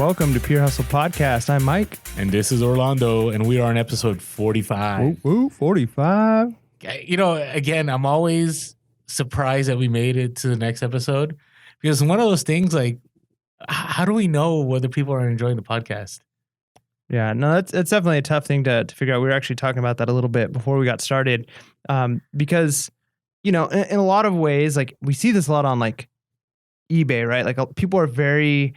welcome to Pure Hustle Podcast. I'm Mike. And this is Orlando, and we are on episode 45. Ooh, 45. You know, again, I'm always surprised that we made it to the next episode because one of those things, like, how do we know whether people are enjoying the podcast? Yeah, no, that's definitely a tough thing to figure out. We were actually talking about that a little bit before we got started because, you know, in a lot of ways, like we see this a lot on like eBay, right? Like people are very...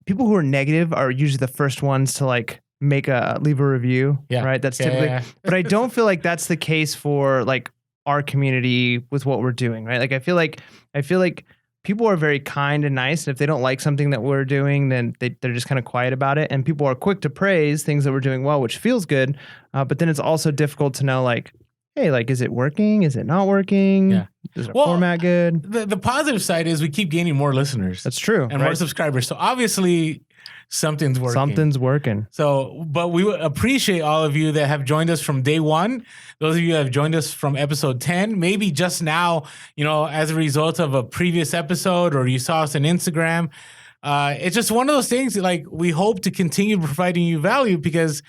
people who are negative are usually the first ones to like leave a review, right? That's typically, but I don't feel like that's the case for like our community with what we're doing, right? Like I feel like people are very kind and nice. And if they don't like something that we're doing, then they're just kind of quiet about it. And people are quick to praise things that we're doing well, which feels good. But then it's also difficult to know like, hey, like, is it working? Is it not working? Yeah. Is our format good? The positive side is we keep gaining more listeners. That's true. And more subscribers. So obviously something's working. Something's working. So, but we appreciate all of you that have joined us from day one. Those of you that have joined us from episode 10, maybe just now, you know, as a result of a previous episode, or you saw us on Instagram. It's just one of those things that, like, we hope to continue providing you value because,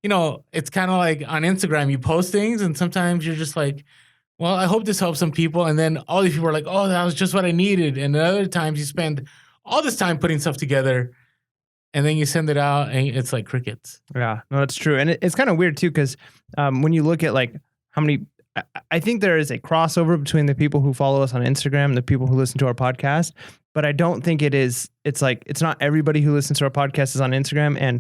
you know, it's kind of like on Instagram, you post things and sometimes you're just like, well, I hope this helps some people. And then all these people are like, oh, that was just what I needed. And then other times you spend all this time putting stuff together and then you send it out and it's like crickets. Yeah, no, that's true. And it's kind of weird too, because when you look at like how many, I think there is a crossover between the people who follow us on Instagram and the people who listen to our podcast, but I don't think it's not everybody who listens to our podcast is on Instagram, and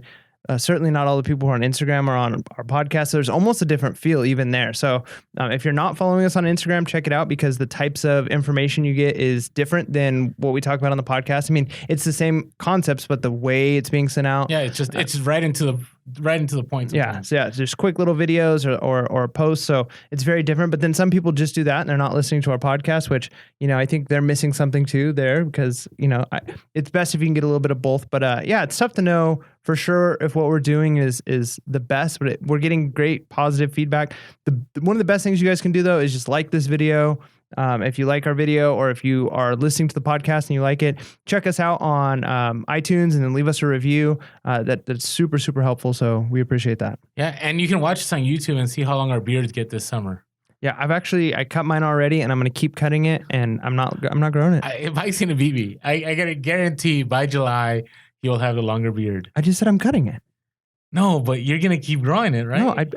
certainly not all the people who are on Instagram are on our podcast. There's almost a different feel even there. So if you're not following us on Instagram, check it out because the types of information you get is different than what we talk about on the podcast. I mean, it's the same concepts, but the way it's being sent out. Yeah, it's right into the point. Yeah, so yeah, just quick little videos or posts. So it's very different. But then some people just do that and they're not listening to our podcast, which, you know, I think they're missing something too there because, you know, it's best if you can get a little bit of both. But yeah, it's tough to know for sure if what we're doing is the best, but we're getting great positive feedback. One of the best things you guys can do though is just like this video. If you like our video or if you are listening to the podcast and you like it, check us out on iTunes and then leave us a review. That's super, super helpful. So we appreciate that. Yeah. And you can watch us on YouTube and see how long our beards get this summer. Yeah, I cut mine already and I'm going to keep cutting it and I'm not growing it. Mike's going to beat me. I got to guarantee by July, you'll have the longer beard. I just said I'm cutting it. No, but you're going to keep growing it, right?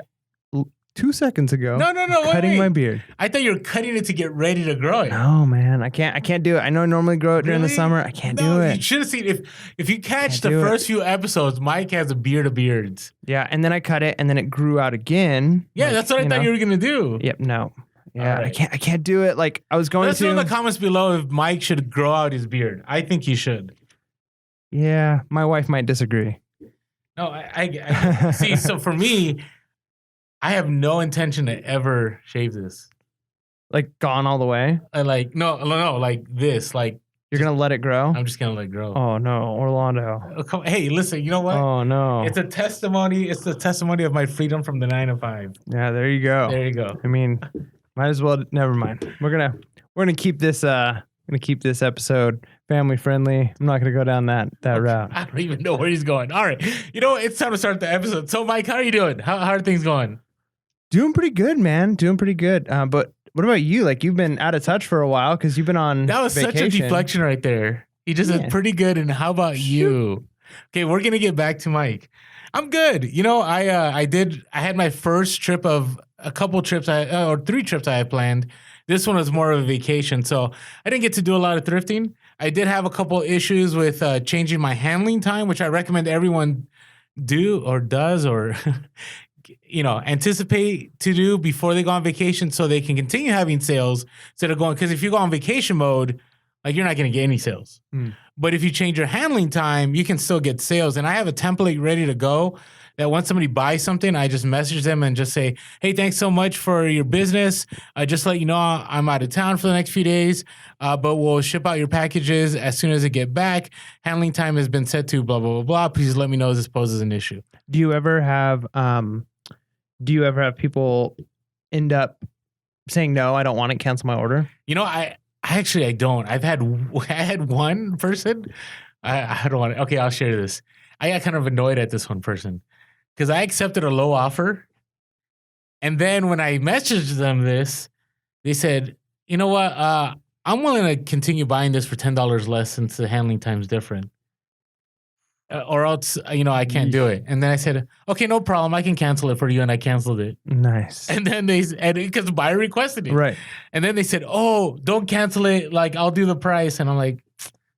No, 2 seconds ago. No. Cutting my beard. I thought you were cutting it to get ready to grow it. No, man. I can't do it. I know I normally grow it during the summer. I can't do it. You should have seen if you catch the first few episodes, Mike has a beard of beards. Yeah, and then I cut it and then it grew out again. Yeah, like, that's what I thought you were gonna do. Yep, no. Yeah, right. I can't do it. Like I was going Let's know in the comments below if Mike should grow out his beard. I think he should. Yeah, my wife might disagree. No, I see. So for me, I have no intention to ever shave this. Like gone all the way? No, like this. Like you're gonna let it grow? I'm just gonna let it grow. Oh no, Orlando. Hey, listen, you know what? Oh no. It's a testimony. It's the testimony of my freedom from the 9 to 5. Yeah, there you go. There you go. I mean, might as well. Never mind. We're gonna keep this. Keep this episode family friendly. I'm not gonna go down that route. I don't even know where he's going. All right, you know what? It's time to start the episode. So, Mike, how are you doing? How are things going? Doing pretty good, man. Doing pretty good. But what about you? Like you've been out of touch for a while because you've been on vacation. Such a deflection right there. He just said pretty good. And how about you? Okay, we're gonna get back to Mike. I'm good. You know, I had my first trip of a couple trips or 3 trips I had planned. This one was more of a vacation, so I didn't get to do a lot of thrifting. I did have a couple issues with changing my handling time, which I recommend everyone do or does or you know, anticipate to do before they go on vacation so they can continue having sales instead of going, because if you go on vacation mode, like you're not going to get any sales. But if you change your handling time, you can still get sales. And I have a template ready to go that once somebody buys something, I just message them and just say, hey, thanks so much for your business. Just let you know I'm out of town for the next few days, but we'll ship out your packages as soon as they get back. Handling time has been set to blah, blah, blah, blah. Please let me know if this poses an issue. Do you ever have people end up saying, no, I don't want it, cancel my order? You know, I don't. I had one person I don't want to. Okay, I'll share this. I got kind of annoyed at this one person because I accepted a low offer. And then when I messaged them this, they said, you know what? I'm willing to continue buying this for $10 less since the handling time's different. Or else, I can't do it. And then I said, okay, no problem. I can cancel it for you. And I canceled it. Nice. And then because the buyer requested it. Right. And then they said, oh, don't cancel it. Like, I'll do the price. And I'm like,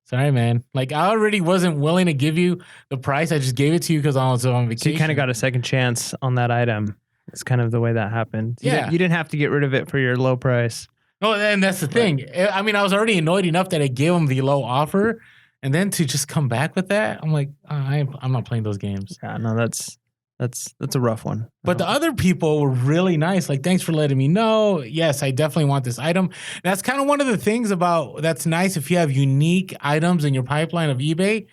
sorry, man. Like, I already wasn't willing to give you the price. I just gave it to you because I was on vacation. So you kind of got a second chance on that item. It's kind of the way that happened. You didn't have to get rid of it for your low price. No, and that's the thing. I mean, I was already annoyed enough that I gave them the low offer. And then to just come back with that, I'm like, I'm not playing those games. Yeah, no, that's a rough one. But the other people were really nice. Like, thanks for letting me know. Yes, I definitely want this item. That's kind of one of the things about that's nice if you have unique items in your pipeline of eBay,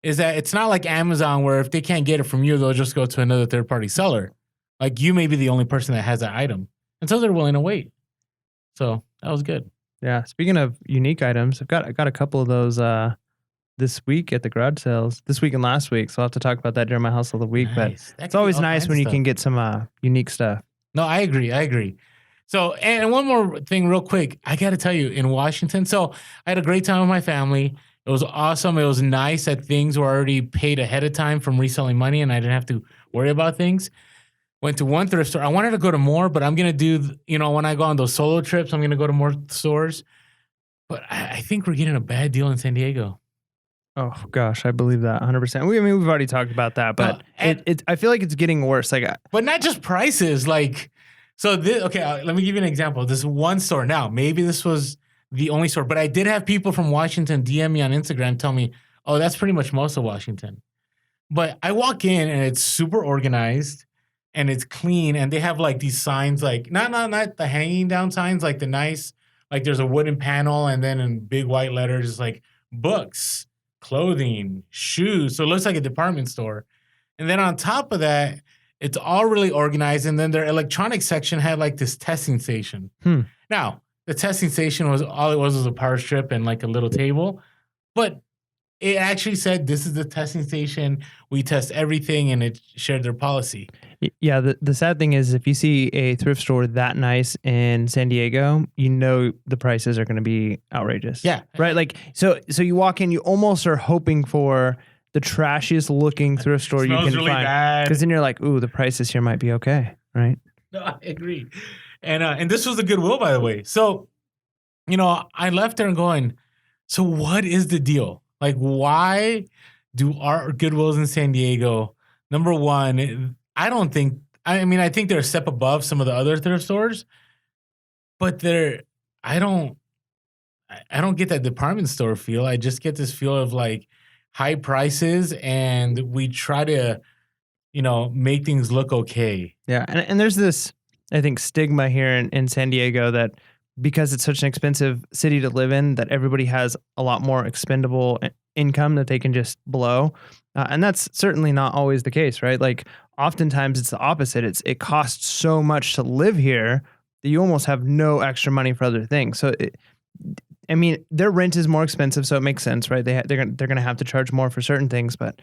is that it's not like Amazon where if they can't get it from you, they'll just go to another third-party seller. Like, you may be the only person that has that item. And so they're willing to wait. So that was good. Yeah. Speaking of unique items, I got a couple of those this week at the garage sales, this week and last week. So I'll have to talk about that during my hustle of the week. Nice. But it's always nice when you can get some unique stuff. No, I agree. So, and one more thing real quick. I got to tell you, in Washington, so I had a great time with my family. It was awesome. It was nice that things were already paid ahead of time from reselling money and I didn't have to worry about things. Went to one thrift store. I wanted to go to more, but I'm going to do, when I go on those solo trips, I'm going to go to more stores. But I think we're getting a bad deal in San Diego. Oh gosh, I believe that 100%. We've already talked about that, but I feel like it's getting worse. But not just prices. Like, so let me give you an example. This one store. Now, maybe this was the only store, but I did have people from Washington DM me on Instagram, tell me, "Oh, that's pretty much most of Washington." But I walk in and it's super organized and it's clean, and they have like these signs, like not the hanging down signs, like the nice, like there's a wooden panel, and then in big white letters, it's like books, clothing, shoes. So it looks like a department store. And then on top of that, it's all really organized. And then their electronics section had like this testing station. Now, the testing station was a power strip and like a little table. But it actually said, this is the testing station. We test everything, and it shared their policy. Yeah, the sad thing is if you see a thrift store that nice in San Diego, the prices are going to be outrageous. Yeah. Right? Like, so you walk in, you almost are hoping for the trashiest looking thrift store you can really find. Because then you're like, ooh, the prices here might be okay, right? No, I agree. And this was the Goodwill, by the way. So, I left there and going, so what is the deal? Like, why do our Goodwills in San Diego, number one, I think they're a step above some of the other thrift stores, but I don't get that department store feel. I just get this feel of like high prices, and we try to, make things look okay. Yeah. And there's this, I think, stigma here in San Diego that because it's such an expensive city to live in, that everybody has a lot more expendable income that they can just blow. And that's certainly not always the case, right? Like, oftentimes it's the opposite. It costs so much to live here that you almost have no extra money for other things. So, their rent is more expensive, so it makes sense, right? They're gonna have to charge more for certain things, but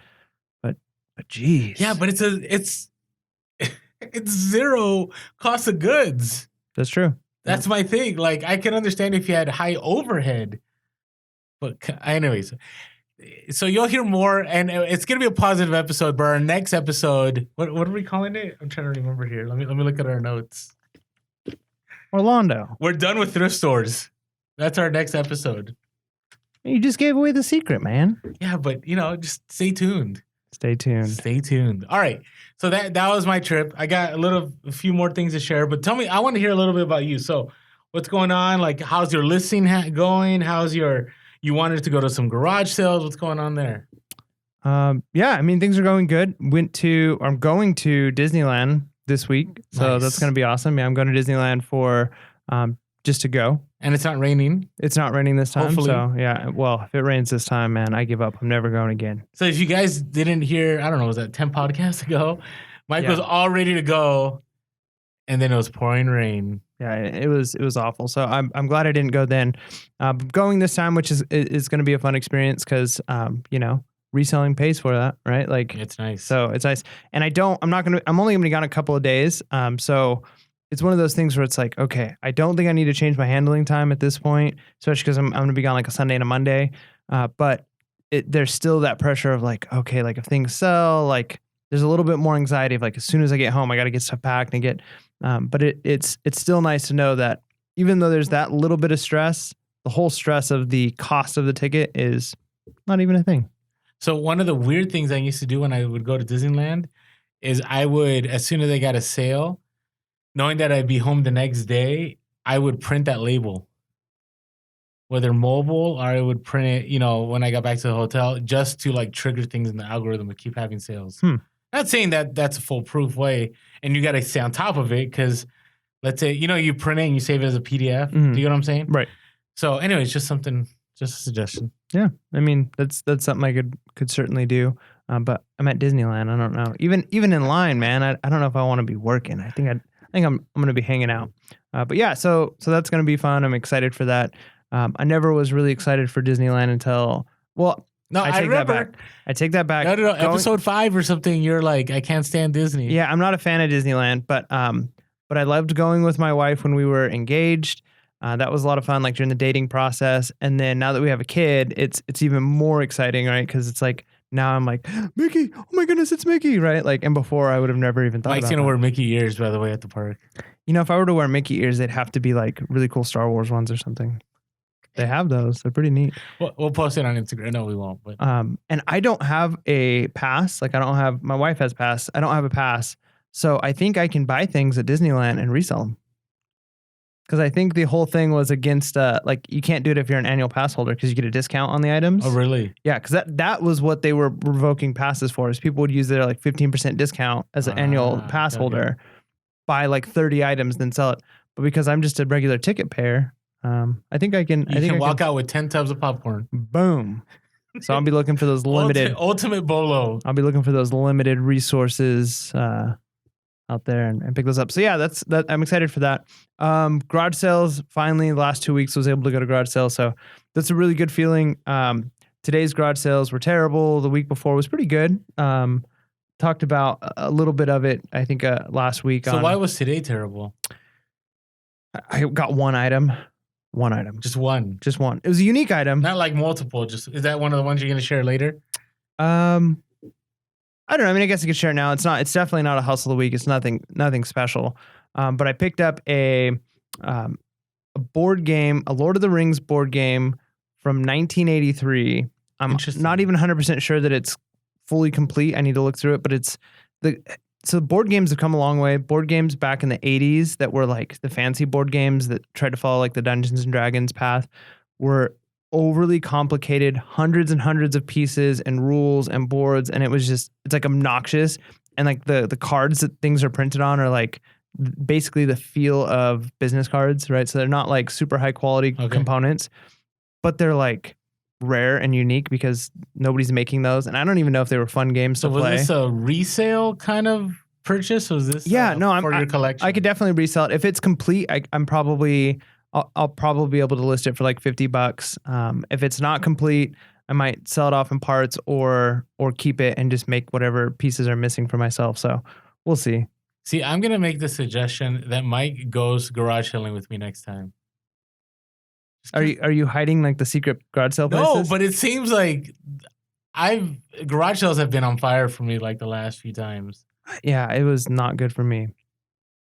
geez. Yeah, but it's zero cost of goods. That's true. That's my thing. Like, I can understand if you had high overhead, but anyways. So you'll hear more, and it's gonna be a positive episode. But our next episode, what are we calling it? I'm trying to remember here. Let me look at our notes. Orlando. We're done with thrift stores. That's our next episode. You just gave away the secret, man. Yeah, but just stay tuned. Stay tuned. All right. So that was my trip. I got a few more things to share, but tell me, I want to hear a little bit about you. So what's going on? Like, how's your listing going? You wanted to go to some garage sales. What's going on there? Yeah, things are going good. I'm going to Disneyland this week. So That's going to be awesome. Yeah, I'm going to Disneyland for just to go. And it's not raining. It's not raining this time. Hopefully. So yeah, well, if it rains this time, man, I give up. I'm never going again. So if you guys didn't hear, I don't know, was that 10 podcasts ago? Mike was all ready to go, and then it was pouring rain. Yeah, it was awful. So I'm glad I didn't go then. Going this time, which is going to be a fun experience because reselling pays for that, right? Like It's nice. so it's nice. And I'm only going to be gone a couple of days. So it's one of those things where it's like, okay, I don't think I need to change my handling time at this point, especially because I'm going to be gone like a Sunday and a Monday. But there's still that pressure of like, okay, like if things sell, like there's a little bit more anxiety of like as soon as I get home, I got to get stuff packed and get. But it's still nice to know that even though there's that little bit of stress, the whole stress of the cost of the ticket is not even a thing. So one of the weird things I used to do when I would go to Disneyland is I would, as soon as they got a sale, knowing that I'd be home the next day, I would print that label. Whether mobile or I would print it, when I got back to the hotel, just to like trigger things in the algorithm to keep having sales. Not saying that that's a foolproof way, and you got to stay on top of it because let's say, you print it and you save it as a PDF. Mm-hmm. Do you know what I'm saying? Right. So anyways, just a suggestion. Yeah. I mean, that's something I could certainly do. But I'm at Disneyland. I don't know. Even in line, man, I don't know if I want to be working. I think I'm going to be hanging out. But yeah, so that's going to be fun. I'm excited for that. I never was really excited for Disneyland until, no, I remember. That back. I take that back. No. Episode 5 or something. You're like, I can't stand Disney. Yeah, I'm not a fan of Disneyland, but I loved going with my wife when we were engaged. That was a lot of fun, like during the dating process. And then now that we have a kid, it's even more exciting, right? Because it's like now I'm like, Mickey, oh my goodness, it's Mickey, right? Like, and before I would have never even thought. Mike's gonna wear Mickey ears, by the way, at the park. If I were to wear Mickey ears, they'd have to be like really cool Star Wars ones or something. They have those. They're pretty neat. We'll post it on Instagram. No, we won't. But and I don't have a pass. Like my wife has pass. I don't have a pass. So I think I can buy things at Disneyland and resell them. Because I think the whole thing was against like you can't do it if you're an annual pass holder because you get a discount on the items. Oh, really? Yeah, because that was what they were revoking passes for. Is people would use their like 15% discount as an annual pass holder, buy like 30 items, then sell it. But because I'm just a regular ticket payer. I think I can. You can walk out with 10 tubs of popcorn. Boom. So I'll be looking for those limited ultimate bolo. I'll be looking for those limited resources out there and pick those up. So yeah, that's that. I'm excited for that. Garage sales. Finally, the last 2 weeks was able to go to garage sales. So that's a really good feeling. Today's garage sales were terrible. The week before was pretty good. Talked about a little bit of it. I think last week. So why was today terrible? I got one item. One item. Just one. It was a unique item. Not like multiple. Is that one of the ones you're going to share later? I don't know. I mean, I guess I could share it now. It's definitely not a hustle of the week. It's nothing special. But I picked up a board game, a Lord of the Rings board game from 1983. I'm not even 100% sure that it's fully complete. I need to look through it, but so board games have come a long way. Board games back in the 80s that were like the fancy board games that tried to follow like the Dungeons and Dragons path were overly complicated, hundreds and hundreds of pieces and rules and boards. And it's like obnoxious. And like the cards that things are printed on are like basically the feel of business cards, right? So they're not like super high quality components, but they're like rare and unique because nobody's making those. And I don't even know if they were fun games to play. Was this a resale kind of purchase? Was this for your collection? I could definitely resell it. If it's complete, I'll probably be able to list it for like $50. If it's not complete, I might sell it off in parts or keep it and just make whatever pieces are missing for myself. So we'll see. See, I'm going to make the suggestion that Mike goes garage selling with me next time. Are you hiding like the secret garage sale places? No, but it seems like garage sales have been on fire for me like the last few times. Yeah, it was not good for me.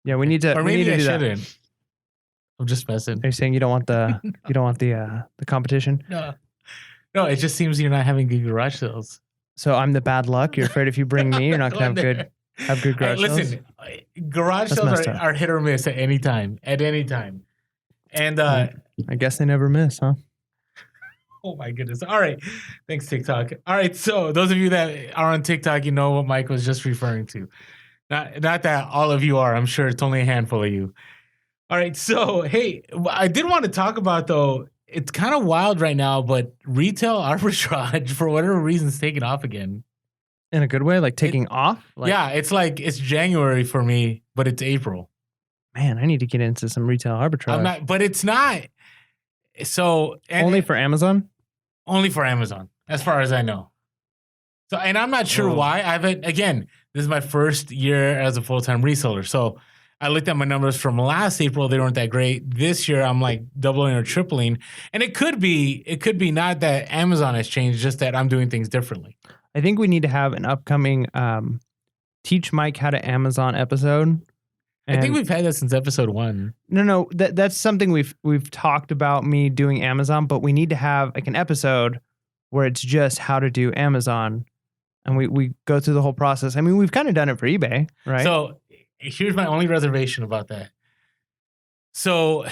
Yeah, we need to. Or maybe I shouldn't. That. I'm just messing. Are you saying you don't want the competition? No, it just seems you're not having good garage sales. So I'm the bad luck. You're afraid if you bring me, you're not gonna have good garage sales. Listen, garage sales are hit or miss at any time. And I guess they never miss, huh? Oh my goodness. All right. Thanks, TikTok. All right. So those of you that are on TikTok, you know what Mike was just referring to. Not that all of you are. I'm sure it's only a handful of you. All right. So, hey, I did want to talk about, though, it's kind of wild right now, but retail arbitrage, for whatever reason, is taking off again. In a good way? Like taking off? Yeah. It's like it's January for me, but it's April. Man, I need to get into some retail arbitrage. I'm not, but it's not. So only for Amazon? Only for Amazon, as far as I know. So, and I'm not sure why. Again, this is my first year as a full-time reseller. So I looked at my numbers from last April. They weren't that great. This year, I'm like doubling or tripling. And it could be not that Amazon has changed, just that I'm doing things differently. I think we need to have an upcoming Teach Mike How to Amazon episode. I think we've had that since episode 1. No, that's something we've talked about, me doing Amazon, but we need to have like an episode where it's just how to do Amazon. And we go through the whole process. I mean, we've kind of done it for eBay, right? So here's my only reservation about that. So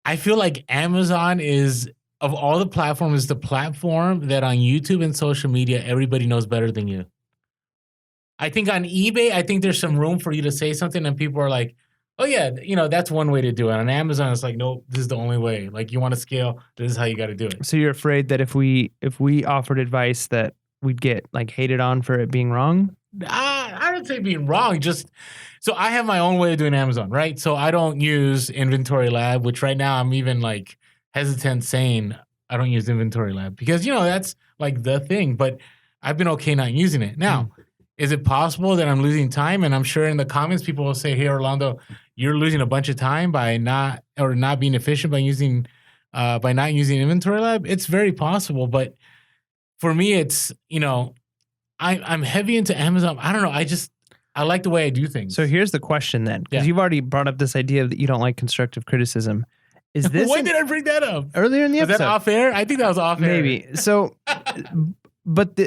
I feel like Amazon is, of all the platforms, the platform that on YouTube and social media, everybody knows better than you. I think on eBay, I think there's some room for you to say something and people are like, oh yeah, that's one way to do it. On Amazon, it's like, no, this is the only way. Like, you want to scale, this is how you got to do it. So you're afraid that if we offered advice that we'd get like hated on for it being wrong? I don't say being wrong. Just, so I have my own way of doing Amazon, right? So I don't use Inventory Lab, which right now I'm even like hesitant saying I don't use Inventory Lab because, that's like the thing, but I've been okay not using it. Now, is it possible that I'm losing time? And I'm sure in the comments, people will say, hey, Orlando, you're losing a bunch of time by not being efficient by not using Inventory Lab. It's very possible. But for me, it's, I'm heavy into Amazon. I don't know. I like the way I do things. So here's the question then, because you've already brought up this idea that you don't like constructive criticism. Is this when did I bring that up? Earlier in the episode. Was that off air? I think that was off air. Maybe. So, but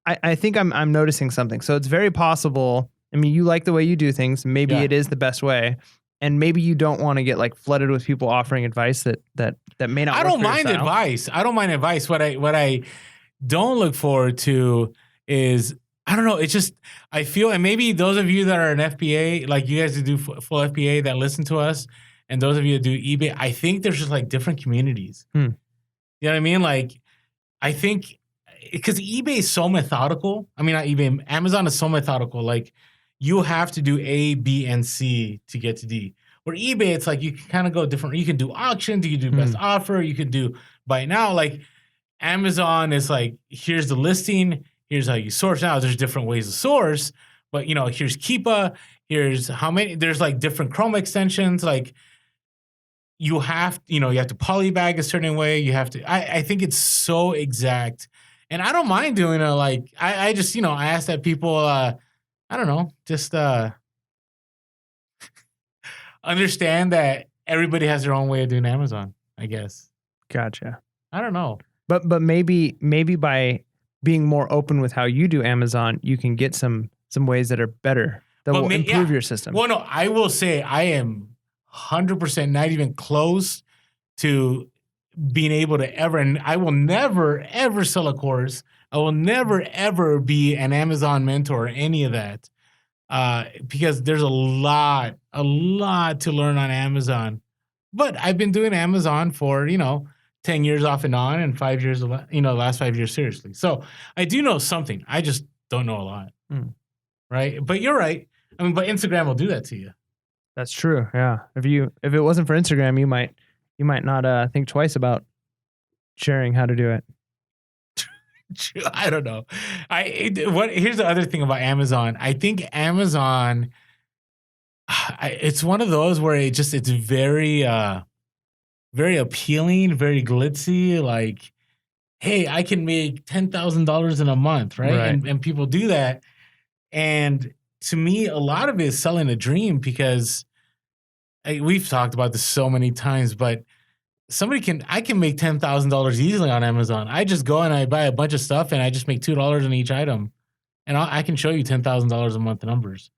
I think I'm noticing something. So it's very possible. I mean, you like the way you do things. Maybe it is the best way. And maybe you don't want to get like flooded with people offering advice that may not work. I don't mind advice. I don't mind advice. What I don't look forward to is, I don't know. It's just, I feel, and maybe those of you that are an FBA, like you guys that do full FBA that listen to us, and those of you that do eBay, I think there's just like different communities. You know what I mean? Like, I think, because eBay is so methodical. I mean, not eBay, Amazon is so methodical. Like, you have to do A, B, and C to get to D. Where eBay, it's like you can kind of go different. You can do auctions, you can do best offer, you can do buy now. Like, Amazon is like, here's the listing, here's how you source. Now, there's different ways to source, but here's Keepa, here's how many. There's like different Chrome extensions. Like, you have to polybag a certain way. You have to. I think it's so exact. And I don't mind doing it. Like, I just, I ask that people, I don't know, just understand that everybody has their own way of doing Amazon, I guess. Gotcha. I don't know. But maybe by being more open with how you do Amazon, you can get some ways that are better, that will improve your system. Well, no, I will say I am 100% not even close to being able to ever, and I will never, ever sell a course. I will never, ever be an Amazon mentor or any of that, because there's a lot to learn on Amazon. But I've been doing Amazon for, 10 years off and on, and 5 years, last 5 years seriously. So I do know something. I just don't know a lot. Right? But you're right. I mean, but Instagram will do that to you. That's true. Yeah. If it wasn't for Instagram, you might not think twice about sharing how to do it. I don't know. Here's the other thing about Amazon. I think Amazon, it's one of those where it's very, very appealing, very glitzy. Like, hey, I can make $10,000 in a month, right? And people do that. And to me, a lot of it is selling a dream, because we've talked about this so many times, but I can make $10,000 easily on Amazon. I just go and I buy a bunch of stuff and I just make $2 on each item. And I can show you $10,000 a month numbers.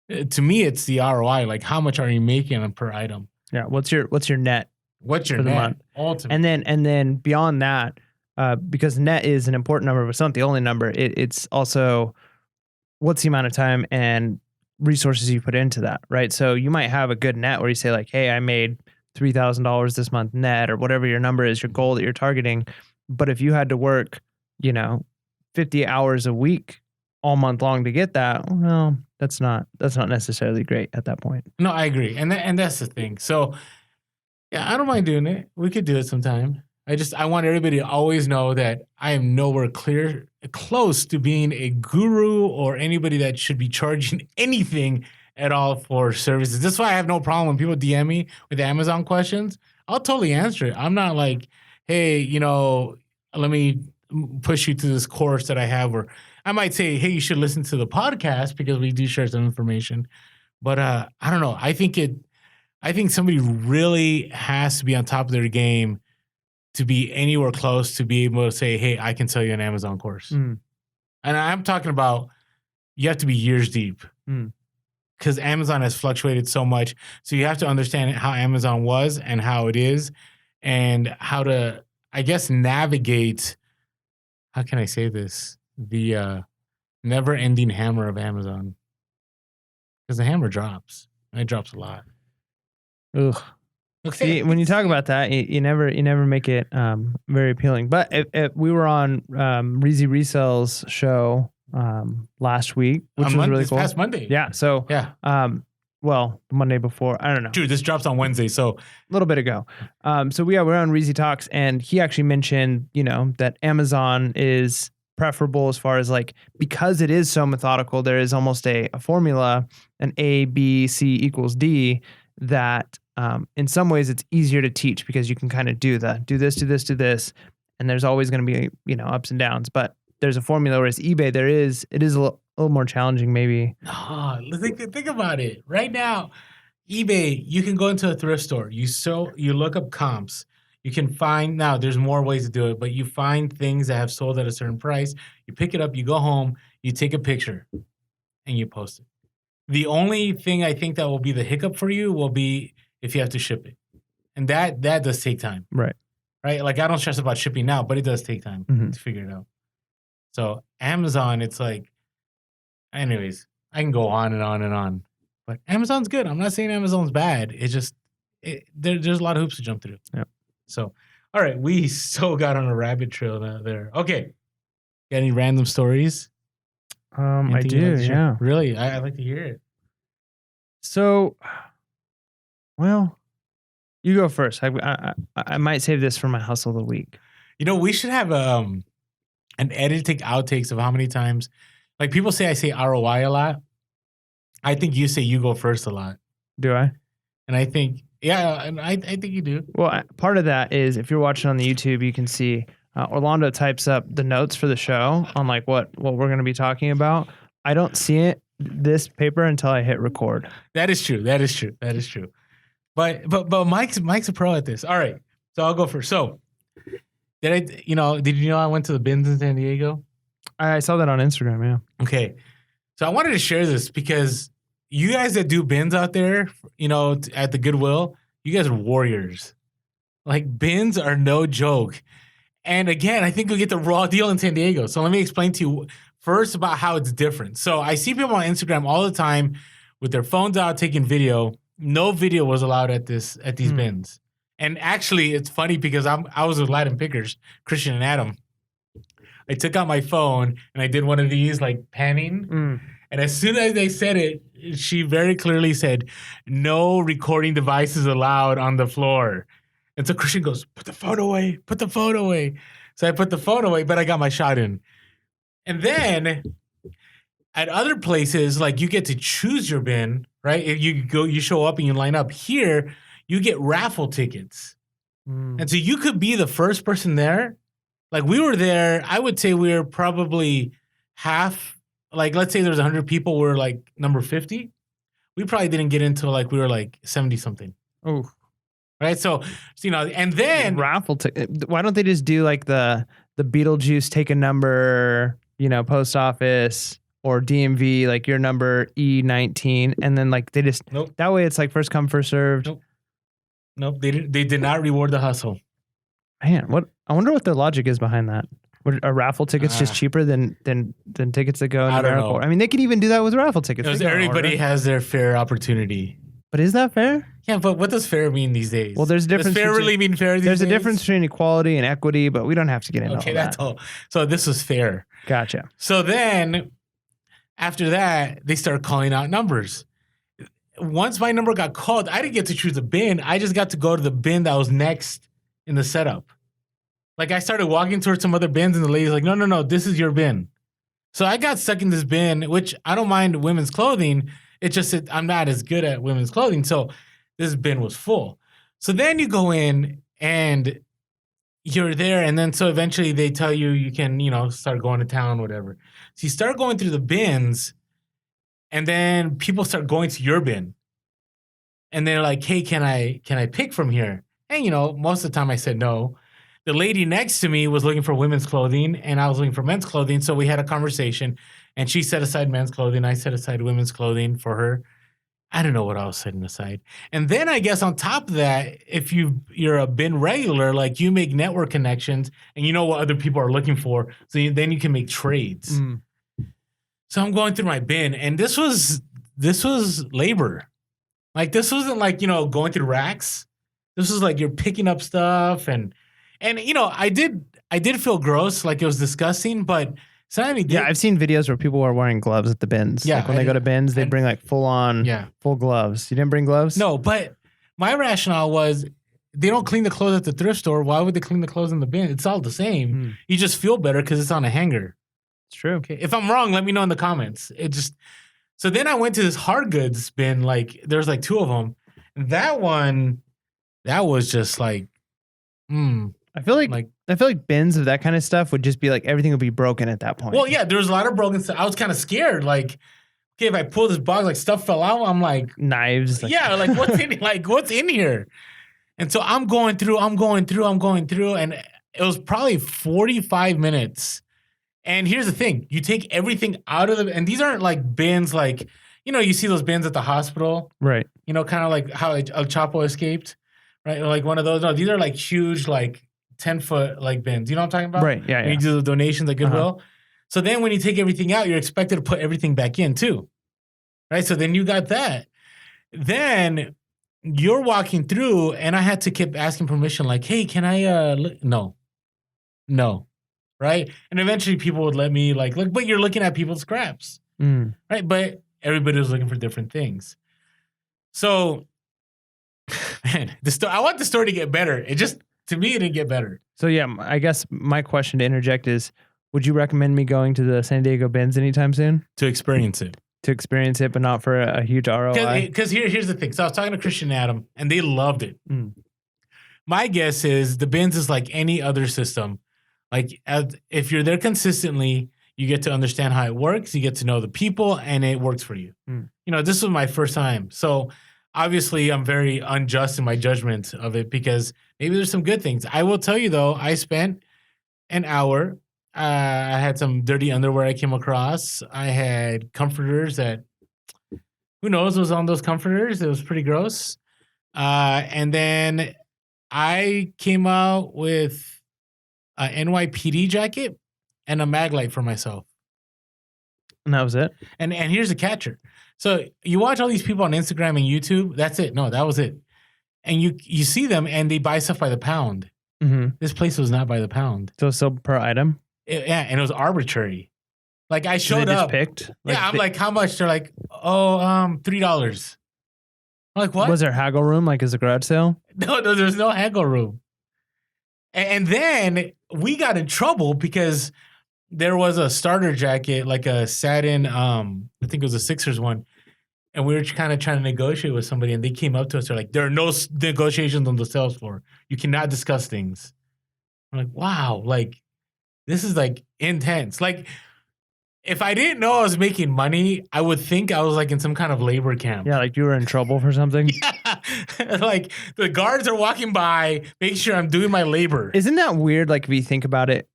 To me, it's the ROI. Like, how much are you making per item? Yeah. What's your net? What's your net? Ultimately. And then beyond that, because net is an important number, but it's not the only number. It's also what's the amount of time and resources you put into that, right? So you might have a good net where you say like, hey, I made $3,000 this month net, or whatever your number is, your goal that you're targeting. But if you had to work, 50 hours a week all month long to get that, well, that's not necessarily great at that point. No, I agree. And that's the thing. So yeah, I don't mind doing it. We could do it sometime. I want everybody to always know that I am nowhere close to being a guru or anybody that should be charging anything at all for services. That's why I have no problem when people DM me with Amazon questions. I'll totally answer it. I'm not like, hey, let me push you to this course that I have, or I might say, hey, you should listen to the podcast because we do share some information. But I don't know. I think somebody really has to be on top of their game to be anywhere close to be able to say, hey, I can sell you an Amazon course. And I'm talking about you have to be years deep because Amazon has fluctuated so much. So you have to understand how Amazon was and how it is and how to, I guess, navigate, how can I say this? The never-ending hammer of Amazon. Because the hammer drops. And it drops a lot. Ugh. Okay. See, when you talk about that, you never make it very appealing. But we were on Reezy Resell's show last week, which was really cool. Past Monday. Yeah. So yeah. Well, the Monday before, I don't know. Dude, this drops on Wednesday, so a little bit ago. So we're on Reezy Talks, and he actually mentioned, that Amazon is preferable as far as like, because it is so methodical, there is almost a formula, an A, B, C equals D, that in some ways it's easier to teach because you can kind of do this, do this. And there's always going to be, ups and downs, but there's a formula, whereas eBay, it is a little more challenging maybe. Oh, think about it. Right now, eBay, you can go into a thrift store. You look up comps. You can find, now there's more ways to do it, but you find things that have sold at a certain price. You pick it up, you go home, you take a picture, and you post it. The only thing I think that will be the hiccup for you will be if you have to ship it. And that does take time. Right. Like, I don't stress about shipping now, but it does take time to figure it out. So Amazon, it's like, anyways, I can go on and on and on. But Amazon's good. I'm not saying Amazon's bad. It's just, there's a lot of hoops to jump through. Yeah. So, all right, we so got on a rabbit trail there. Okay. Got any random stories? I do, yeah. Really? I'd like to hear it. So, well, you go first. I might save this for my hustle of the week. We should have an edit take outtakes of how many times, like people say I say ROI a lot. I think you say you go first a lot. Do I? And I think, yeah, and I think you do. Well, part of that is if you're watching on the YouTube, you can see Orlando types up the notes for the show on like what we're going to be talking about. I don't see this paper until I hit record. That is true. But Mike's a pro at this. All right, so I'll go first. So did you know I went to the bins in San Diego? I saw that on Instagram. Yeah. Okay, so I wanted to share this because you guys that do bins out there, at the Goodwill, you guys are warriors. Like, bins are no joke. And again, I think we get the raw deal in San Diego. So let me explain to you first about how it's different. So I see people on Instagram all the time with their phones out taking video. No video was allowed at these bins. And actually, it's funny because I was with Latin Pickers, Christian and Adam. I took out my phone and I did one of these like panning. And as soon as they said it, she very clearly said, "No recording devices allowed on the floor." And so Christian goes, "Put the phone away, put the phone away." So I put the phone away, but I got my shot in. And then at other places, like you get to choose your bin, right? If you show up and you line up. Here, you get raffle tickets. And so you could be the first person there. Like we were there, I would say we were probably half, like let's say there's 100 people, we're like number 50. We probably didn't get into like, we were like 70 something. Oh. Right. So, and then raffle ticket. Why don't they just do like the Beetlejuice take a number, post office or DMV, like your number E19. And then like they just, that way it's like first come, first served. Nope. They did not reward the hustle. Man, I wonder what the logic is behind that. Are raffle tickets just cheaper than tickets that go in the barrel? I mean, they could even do that with raffle tickets. Everybody has their fair opportunity. But is that fair? Yeah, but what does fair mean these days? Well, there's a difference. Does fair really mean fair these days? There's a difference between equality and equity, but we don't have to get into all that. Okay, that's all. So this was fair. Gotcha. So then After that, they started calling out numbers. Once my number got called, I didn't get to choose a bin. I just got to go to the bin that was next in the setup. Like I started walking towards some other bins and the lady's like, no, this is your bin. So I got stuck in this bin, which I don't mind women's clothing. It's just that I'm not as good at women's clothing. So this bin was full. So then you go in and you're there. And then so eventually they tell you you can, start going to town, whatever. So you start going through the bins and then people start going to your bin. And they're like, hey, can I pick from here? And, most of the time I said no. The lady next to me was looking for women's clothing and I was looking for men's clothing. So we had a conversation and she set aside men's clothing. I set aside women's clothing for her. I don't know what I was setting aside. And then I guess on top of that, if you're a bin regular, like you make network connections and you know what other people are looking for. So then you can make trades. So I'm going through my bin and this was labor. Like this wasn't like, going through racks. This was like you're picking up stuff and I did feel gross, like it was disgusting, but sometimes yeah, I've seen videos where people are wearing gloves at the bins. Yeah, like when they go to bins, they bring like full gloves. You didn't bring gloves? No, but my rationale was they don't clean the clothes at the thrift store. Why would they clean the clothes in the bin? It's all the same. You just feel better because it's on a hanger. It's true. Okay. If I'm wrong, let me know in the comments. So then I went to this hard goods bin. Like there's like two of them. That one, that was just like, I feel like bins of that kind of stuff would just be like everything would be broken at that point. Well, yeah, there was a lot of broken stuff. I was kind of scared. Like, okay, if I pull this box, like stuff fell out. I'm like knives. Yeah, like what's in here? And so I'm going through, and it was probably 45 minutes. And here's the thing: you take everything out of and these aren't like bins, like you see those bins at the hospital, right? Kind of like how El Chapo escaped, right? Or like one of those. No, these are like huge, like 10-foot like bins. You know what I'm talking about? Right. Yeah. You do the donations at Goodwill. So then when you take everything out, you're expected to put everything back in too. Right. So then you got that. Then you're walking through and I had to keep asking permission, like, hey, can I no. Right. And eventually people would let me like look, but you're looking at people's scraps. Right. But everybody was looking for different things. So man, I want the story to get better. To me, it didn't get better. So yeah, I guess my question to interject is, would you recommend me going to the San Diego bins anytime soon? To experience it. But not for a huge ROI? Because here's the thing. So I was talking to Christian and Adam, and they loved it. My guess is the bins is like any other system. Like if you're there consistently, you get to understand how it works. You get to know the people, and it works for you. This was my first time. So obviously, I'm very unjust in my judgment of it because maybe there's some good things. I will tell you, though, I spent an hour. I had some dirty underwear I came across. I had comforters that, who knows, was on those comforters. It was pretty gross. And then I came out with an NYPD jacket and a mag light for myself. And that was it? And here's the catcher. So you watch all these people on Instagram and YouTube. That's it. No, that was it. And you see them and they buy stuff by the pound. This place was not by the pound. So per item? Yeah, and it was arbitrary. Like I showed up. Picked? I'm like, how much? They're like, $3. I'm like, what? Was there haggle room? Like, is a garage sale? No, there's no haggle room. And then we got in trouble because there was a starter jacket, like a satin, I think it was a Sixers one. And we were kind of trying to negotiate with somebody, and they came up to us. They're like, there are no negotiations on the sales floor. You cannot discuss things. I'm like, wow, like, this is like intense. Like, if I didn't know I was making money, I would think I was like in some kind of labor camp. Yeah, like you were in trouble for something. Yeah. Like the guards are walking by, making sure I'm doing my labor. Isn't that weird? Like if you think about it,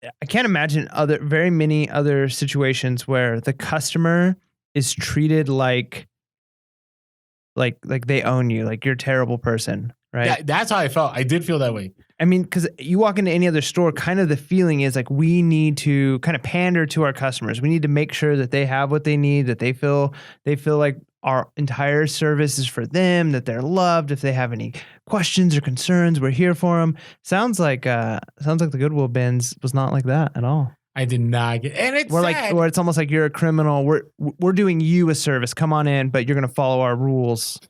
I can't imagine very many other situations where the customer is treated like they own you, like you're a terrible person, right? That's how I felt. I did feel that way. I mean, because you walk into any other store, kind of the feeling is like we need to kind of pander to our customers. We need to make sure that they have what they need, that they feel like our entire service is for them, that they're loved. If they have any questions or concerns, we're here for them. Sounds like the Goodwill bins was not like that at all. I did not get, and it's sad. Where it's almost like you're a criminal. We're doing you a service. Come on in, but you're gonna follow our rules.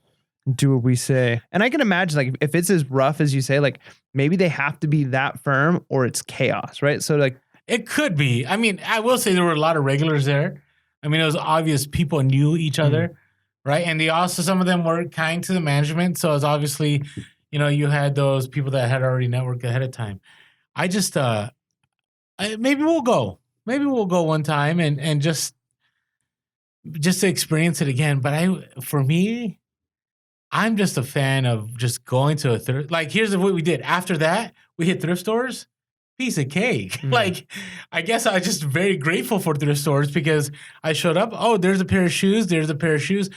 Do what we say. And I can imagine, like, if it's as rough as you say, like, maybe they have to be that firm or it's chaos, right? So, like, it could be. I mean, I will say there were a lot of regulars there. I mean, it was obvious people knew each other, right? And they also, some of them were kind to the management. So it's obviously, you had those people that had already networked ahead of time. I just, maybe we'll go. Maybe we'll go one time and just to experience it again. But for me, I'm just a fan of just going to a thrift. Like, here's what we did. After that, we hit thrift stores. Piece of cake. Like, I guess I was just very grateful for thrift stores because I showed up. Oh, there's a pair of shoes. There's a pair of shoes.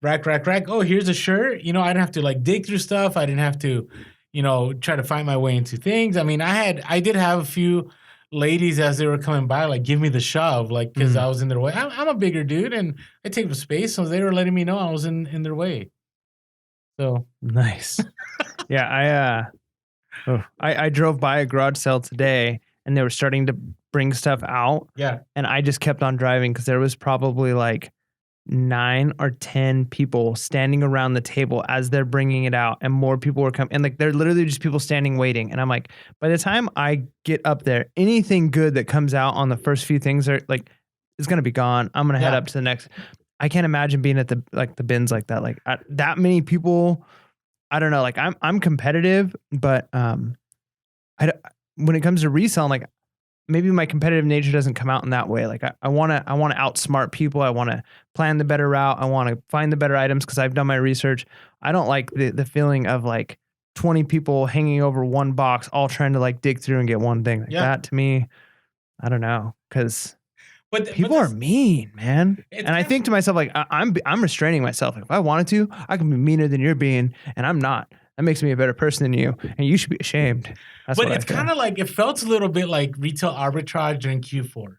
Rack. Oh, here's a shirt. I didn't have to like dig through stuff. I didn't have to, try to find my way into things. I mean, I did have a few ladies as they were coming by, like, give me the shove, like, because I was in their way. I'm a bigger dude and I take up space. So they were letting me know I was in their way. So nice. Yeah, I drove by a garage sale today and they were starting to bring stuff out. Yeah. And I just kept on driving because there was probably like 9 or 10 people standing around the table as they're bringing it out, and more people were coming. And like, they're literally just people standing waiting. And I'm like, by the time I get up there, anything good that comes out on the first few things are like, it's going to be gone. I'm going to head up to the next. I can't imagine being at the bins like that. Like, that many people. I don't know. Like, I'm competitive, but when it comes to reselling, like, maybe my competitive nature doesn't come out in that way. Like, I want to outsmart people. I want to plan the better route. I want to find the better items because I've done my research. I don't like the feeling of like 20 people hanging over one box, all trying to like dig through and get one thing. Like, that to me, I don't know, because people are mean, man. And I think to myself, like, I'm restraining myself. Like, if I wanted to, I can be meaner than you're being, and I'm not. That makes me a better person than you, and you should be ashamed. But it's kind of like, it felt a little bit like retail arbitrage during Q4.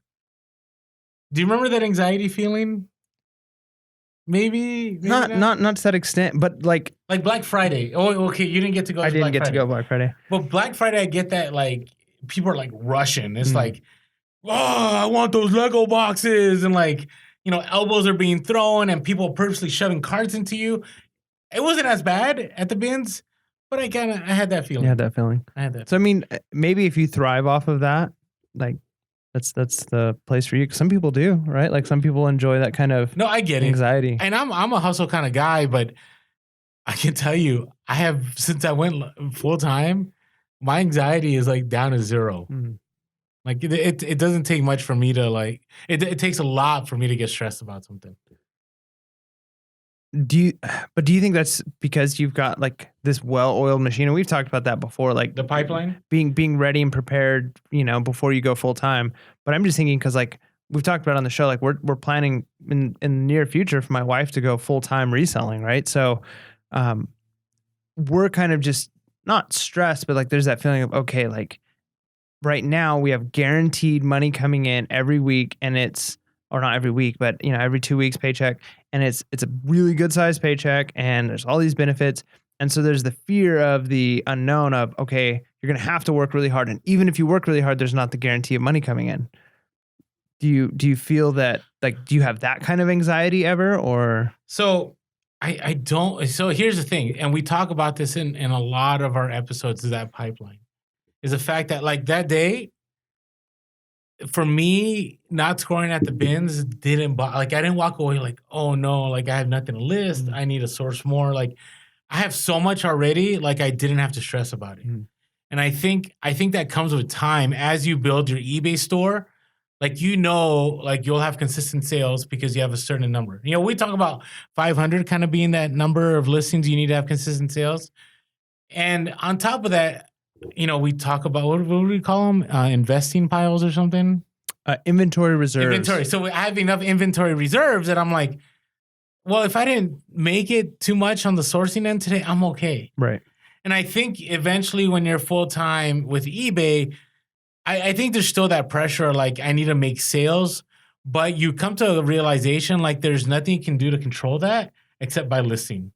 Do you remember that anxiety feeling? Maybe not to that extent, but like Black Friday. Oh, okay, you didn't get to go. I didn't get to go Black Friday. But Black Friday, I get that, like, people are like rushing. It's like, oh, I want those Lego boxes, and like, elbows are being thrown and people purposely shoving carts into you. It wasn't as bad at the bins, but I had that feeling. You had that feeling. I had that. So I mean, maybe if you thrive off of that, like, that's the place for you. 'Cause some people do, right? Like, some people enjoy that kind of I get anxiety. And I'm a hustle kind of guy, but I can tell you, since I went full time, my anxiety is like down to 0. Like, it doesn't take much for me to like, it takes a lot for me to get stressed about something. Do you think that's because you've got like this well-oiled machine? And we've talked about that before, like the pipeline, being ready and prepared, before you go full time. But I'm just thinking, because like we've talked about on the show, like we're planning in the near future for my wife to go full time reselling, right? So, we're kind of just not stressed, but like there's that feeling of, okay, like right now we have guaranteed money coming in every week, and or not every week, but every 2 weeks paycheck. And it's a really good sized paycheck, and there's all these benefits. And so there's the fear of the unknown of, okay, you're going to have to work really hard. And even if you work really hard, there's not the guarantee of money coming in. Do you feel that, like, do you have that kind of anxiety ever, or? So I don't. So here's the thing. And we talk about this in a lot of our episodes of that pipeline, is the fact that like that day, for me, not scoring at the bins didn't I didn't walk away like, oh no, like I have nothing to list. I need to source more. Like, I have so much already. Like, I didn't have to stress about it. And I think that comes with time as you build your eBay store. Like, like you'll have consistent sales because you have a certain number. We talk about 500 kind of being that number of listings you need to have consistent sales. And on top of that, we talk about, what do we call them? Investing piles or something? Inventory reserves. Inventory. So I have enough inventory reserves that I'm like, well, if I didn't make it too much on the sourcing end today, I'm okay. Right. And I think eventually when you're full-time with eBay, I think there's still that pressure, like, I need to make sales, but you come to a realization, like, there's nothing you can do to control that except by listing.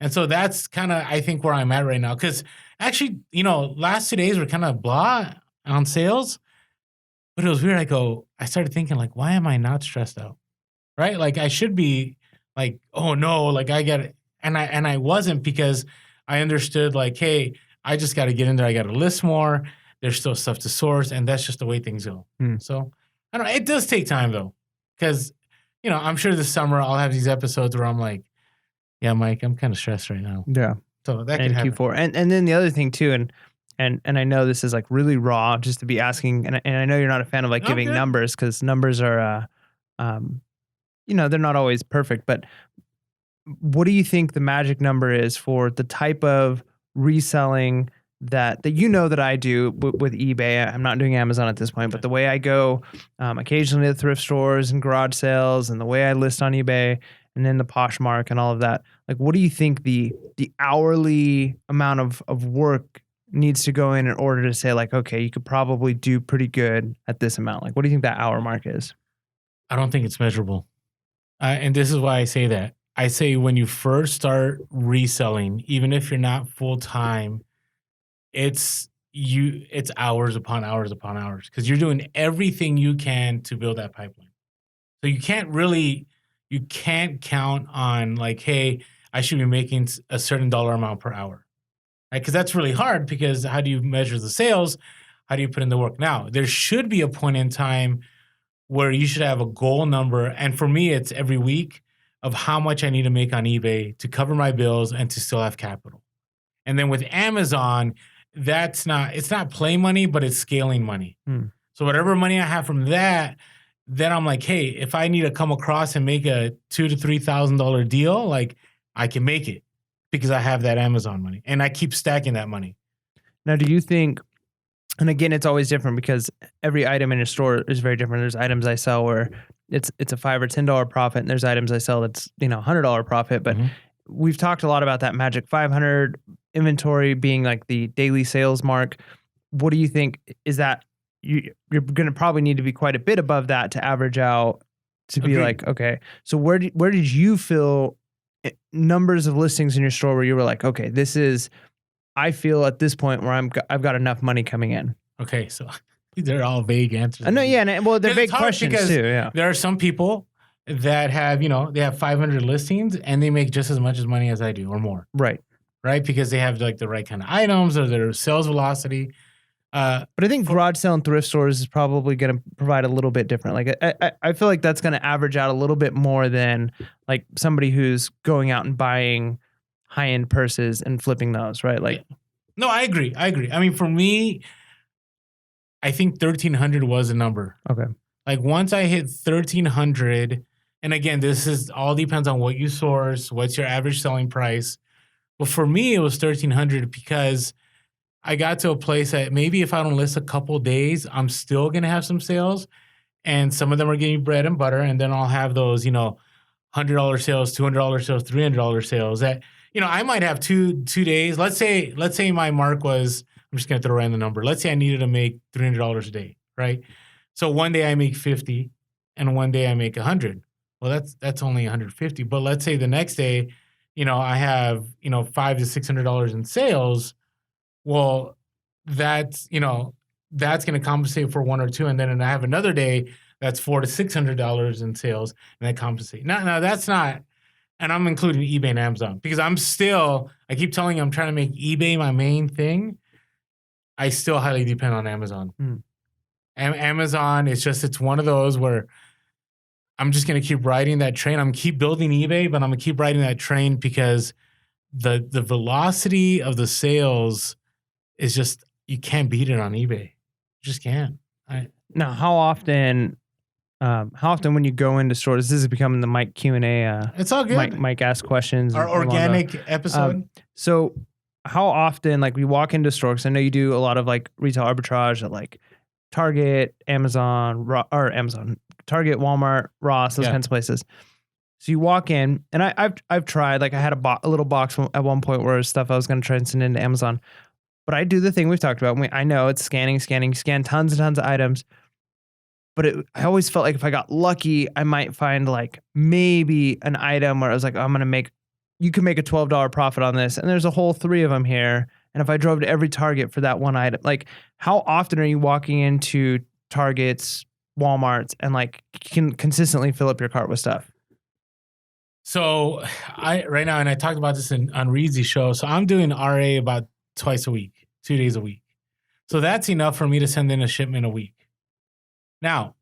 And so that's kind of, I think, where I'm at right now. Because actually, last 2 days were kind of blah on sales. But it was weird. I started thinking like, why am I not stressed out? Right? Like I should be like, oh no, like I got it. And I wasn't because I understood like, hey, I just got to get in there. I got to list more. There's still stuff to source, and that's just the way things go. So I don't know. It does take time though, because I'm sure this summer I'll have these episodes where I'm like, yeah, Mike, I'm kind of stressed right now. Yeah. So that could happen. Q4. And then the other thing too, and I know this is like really raw just to be asking, and I know you're not a fan of like giving numbers, because numbers are they're not always perfect, but what do you think the magic number is for the type of reselling that that I do with eBay? I'm not doing Amazon at this point, but the way I go occasionally to thrift stores and garage sales, and the way I list on eBay and then the Poshmark and all of that, like what do you think the hourly amount of work needs to go in order to say like, okay, you could probably do pretty good at this amount? Like, what do you think that hour mark is? I don't think it's measurable. And this is why I say that. I say when you first start reselling, even if you're not full time, it's hours upon hours upon hours, because you're doing everything you can to build that pipeline. So you can't count on like, hey, I should be making a certain dollar amount per hour, right? Because that's really hard, because how do you measure the sales? How do you put in the work? Now, there should be a point in time where you should have a goal number. And for me, it's every week of how much I need to make on eBay to cover my bills and to still have capital. And then with Amazon, it's not play money, but it's scaling money. So whatever money I have from that, then I'm like, hey, if I need to come across and make a $2,000 to $3,000 deal, like I can make it because I have that Amazon money, and I keep stacking that money. Now, do you think, and again, it's always different because every item in a store is very different. There's items I sell where it's a $5 or $10 profit, and there's items I sell that's $100 profit. But we've talked a lot about that magic 500 inventory being like the daily sales mark. What do you think is that? You're going to probably need to be quite a bit above that to average out to be like, okay. So where did you feel numbers of listings in your store where you were like, okay, I feel at this point where I've got enough money coming in? Okay, so they're all vague answers. I know, yeah, well, they're vague questions too. Yeah, there are some people that have they have 500 listings and they make just as much money as I do or more. Right, because they have like the right kind of items or their sales velocity. But I think garage sale and thrift stores is probably going to provide a little bit different. Like I feel like that's going to average out a little bit more than like somebody who's going out and buying high-end purses and flipping those, right? Like, no, I agree. I mean, for me, I think 1,300 was a number. Okay. Like once I hit 1,300, and again, this is all depends on what you source, what's your average selling price. But for me, it was 1,300 because I got to a place that maybe if I don't list a couple days, I'm still going to have some sales. And some of them are getting bread and butter. And then I'll have those, $100 sales, $200 sales, $300 sales that, I might have two days. Let's say my mark was, I'm just going to throw around the number. Let's say I needed to make $300 a day, right? So one day I make 50 and one day I make 100. Well, that's only 150. But let's say the next day, I have, $500 to $600 in sales. Well, that's going to compensate for one or two. And then I have another day that's $400 to $600 in sales, and that compensate. Now that's not, and I'm including eBay and Amazon because I keep telling you I'm trying to make eBay my main thing. I still highly depend on Amazon. Amazon, it's one of those where I'm just going to keep riding that train. I'm going to keep building eBay, but I'm going to keep riding that train because the velocity of the sales is just, you can't beat it on eBay. You just can't. Now, how often when you go into stores, this is becoming the Mike Q&A. It's all good. Mike asks questions. Our organic episode. So how often, like we walk into stores, I know you do a lot of like retail arbitrage at like Target, Target, Walmart, Ross, those kinds of places. So you walk in, and I've tried, like I had a little box at one point where it was stuff I was going to try and send into Amazon. But I do the thing we've talked about. I know it's scan tons and tons of items. But I always felt like if I got lucky, I might find like maybe an item where I was like, you can make a $12 profit on this. And there's a whole 3 of them here. And if I drove to every Target for that one item, like how often are you walking into Targets, Walmarts, and like can consistently fill up your cart with stuff? So right now, and I talked about this on Reed's show. So I'm doing RA about twice a week, 2 days a week. So that's enough for me to send in a shipment a week. Now,